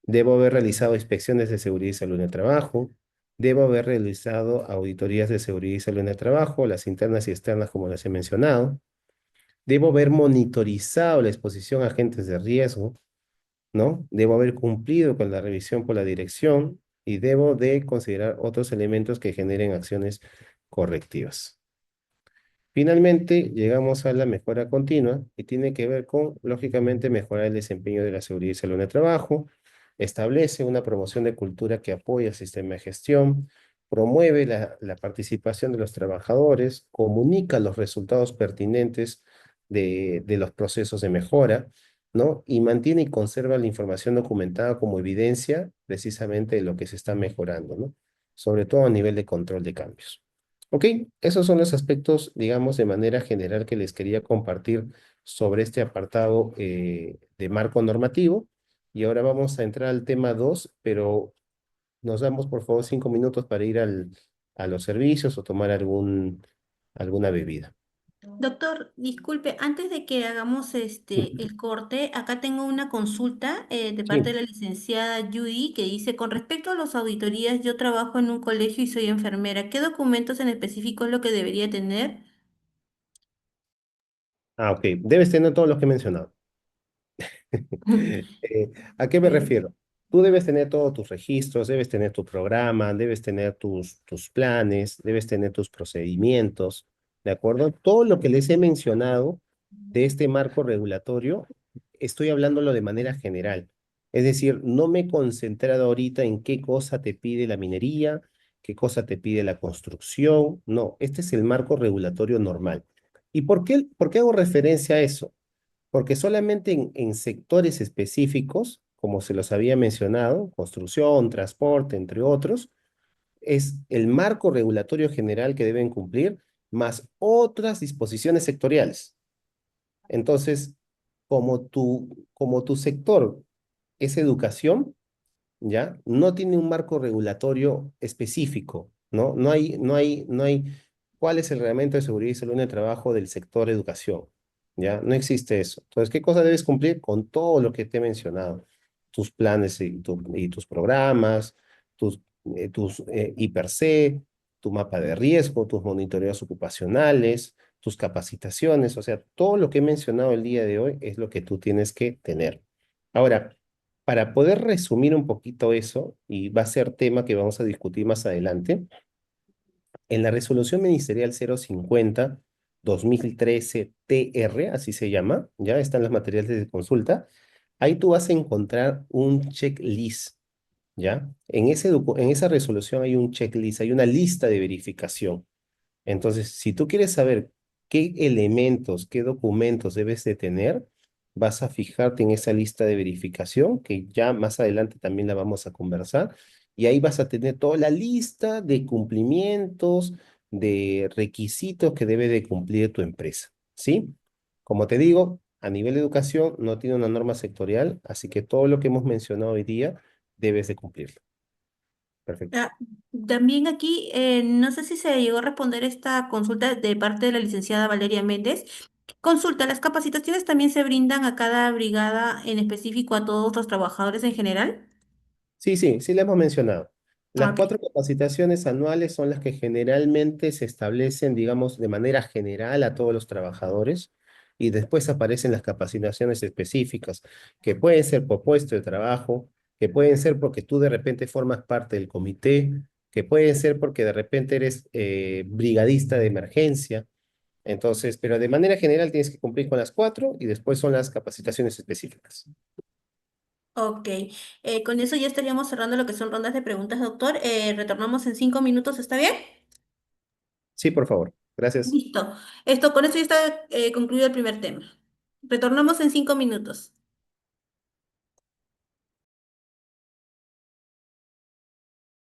debo haber realizado inspecciones de seguridad y salud en el trabajo, debo haber realizado auditorías de seguridad y salud en el trabajo, las internas y externas como las he mencionado. Debo haber monitorizado la exposición a agentes de riesgo, ¿no? Debo haber cumplido con la revisión por la dirección y debo de considerar otros elementos que generen acciones correctivas. Finalmente, llegamos a la mejora continua y tiene que ver con, lógicamente, mejorar el desempeño de la seguridad y salud en el trabajo, establece una promoción de cultura que apoya el sistema de gestión, promueve la participación de los trabajadores, comunica los resultados pertinentes de los procesos de mejora, ¿no? Y mantiene y conserva la información documentada como evidencia precisamente de lo que se está mejorando, ¿no? Sobre todo a nivel de control de cambios. Ok, esos son los aspectos, digamos, de manera general que les quería compartir sobre este apartado de marco normativo. Y ahora vamos a entrar al tema 2, pero nos damos por favor 5 minutos para ir a los servicios o tomar alguna bebida. Doctor, disculpe, antes de que hagamos el corte, acá tengo una consulta de parte Sí. de la licenciada Judy que dice, con respecto a las auditorías, yo trabajo en un colegio y soy enfermera. ¿Qué documentos en específico es lo que debería tener? Ah, ok. Debes tener todos los que he mencionado. ¿A qué me Eh, refiero? Tú debes tener todos tus registros, debes tener tu programa, debes tener tus planes, debes tener tus procedimientos, ¿de acuerdo? Todo lo que les he mencionado de este marco regulatorio, estoy hablándolo de manera general. Es decir, no me he concentrado ahorita en qué cosa te pide la minería, qué cosa te pide la construcción. No, este es el marco regulatorio normal. ¿Y por qué hago referencia a eso? Porque solamente en sectores específicos, como se los había mencionado, construcción, transporte, entre otros, es el marco regulatorio general que deben cumplir, más otras disposiciones sectoriales. Entonces, como tu sector es educación, ¿ya? No tiene un marco regulatorio específico, ¿no? No hay, ¿cuál es el reglamento de seguridad y salud en el trabajo del sector educación? ¿Ya? No existe eso. Entonces, ¿qué cosa debes cumplir? Con todo lo que te he mencionado. Tus planes y tus programas, tus IPER-C, tu mapa de riesgo, tus monitoreos ocupacionales, tus capacitaciones, o sea, todo lo que he mencionado el día de hoy es lo que tú tienes que tener. Ahora, para poder resumir un poquito eso, y va a ser tema que vamos a discutir más adelante, en la resolución ministerial 050-2013 TR, así se llama, ya están los materiales de consulta, ahí tú vas a encontrar un checklist, ¿ya? En esa resolución hay un checklist, hay una lista de verificación. Entonces, si tú quieres saber qué elementos, qué documentos debes de tener, vas a fijarte en esa lista de verificación, que ya más adelante también la vamos a conversar, y ahí vas a tener toda la lista de cumplimientos, de requisitos que debe de cumplir tu empresa, ¿sí? Como te digo, a nivel de educación no tiene una norma sectorial, así que todo lo que hemos mencionado hoy día debes de cumplirlo. Perfecto. ah, También aquí, no sé si se llegó a responder esta consulta de parte de la licenciada Valeria Méndez. Consulta, ¿las capacitaciones también se brindan a cada brigada en específico a todos los trabajadores en general? Sí, sí, sí le hemos mencionado. Las Ok. 4 capacitaciones anuales son las que generalmente se establecen, digamos, de manera general a todos los trabajadores y después aparecen las capacitaciones específicas, que pueden ser por puesto de trabajo, que pueden ser porque tú de repente formas parte del comité, que pueden ser porque de repente eres brigadista de emergencia. Entonces, pero de manera general tienes que cumplir con las cuatro y después son las capacitaciones específicas. Ok, con eso ya estaríamos cerrando lo que son rondas de preguntas, doctor. Retornamos en 5 minutos, ¿está bien? Sí, por favor. Gracias. Listo. Con esto ya está concluido el primer tema. Retornamos en 5 minutos.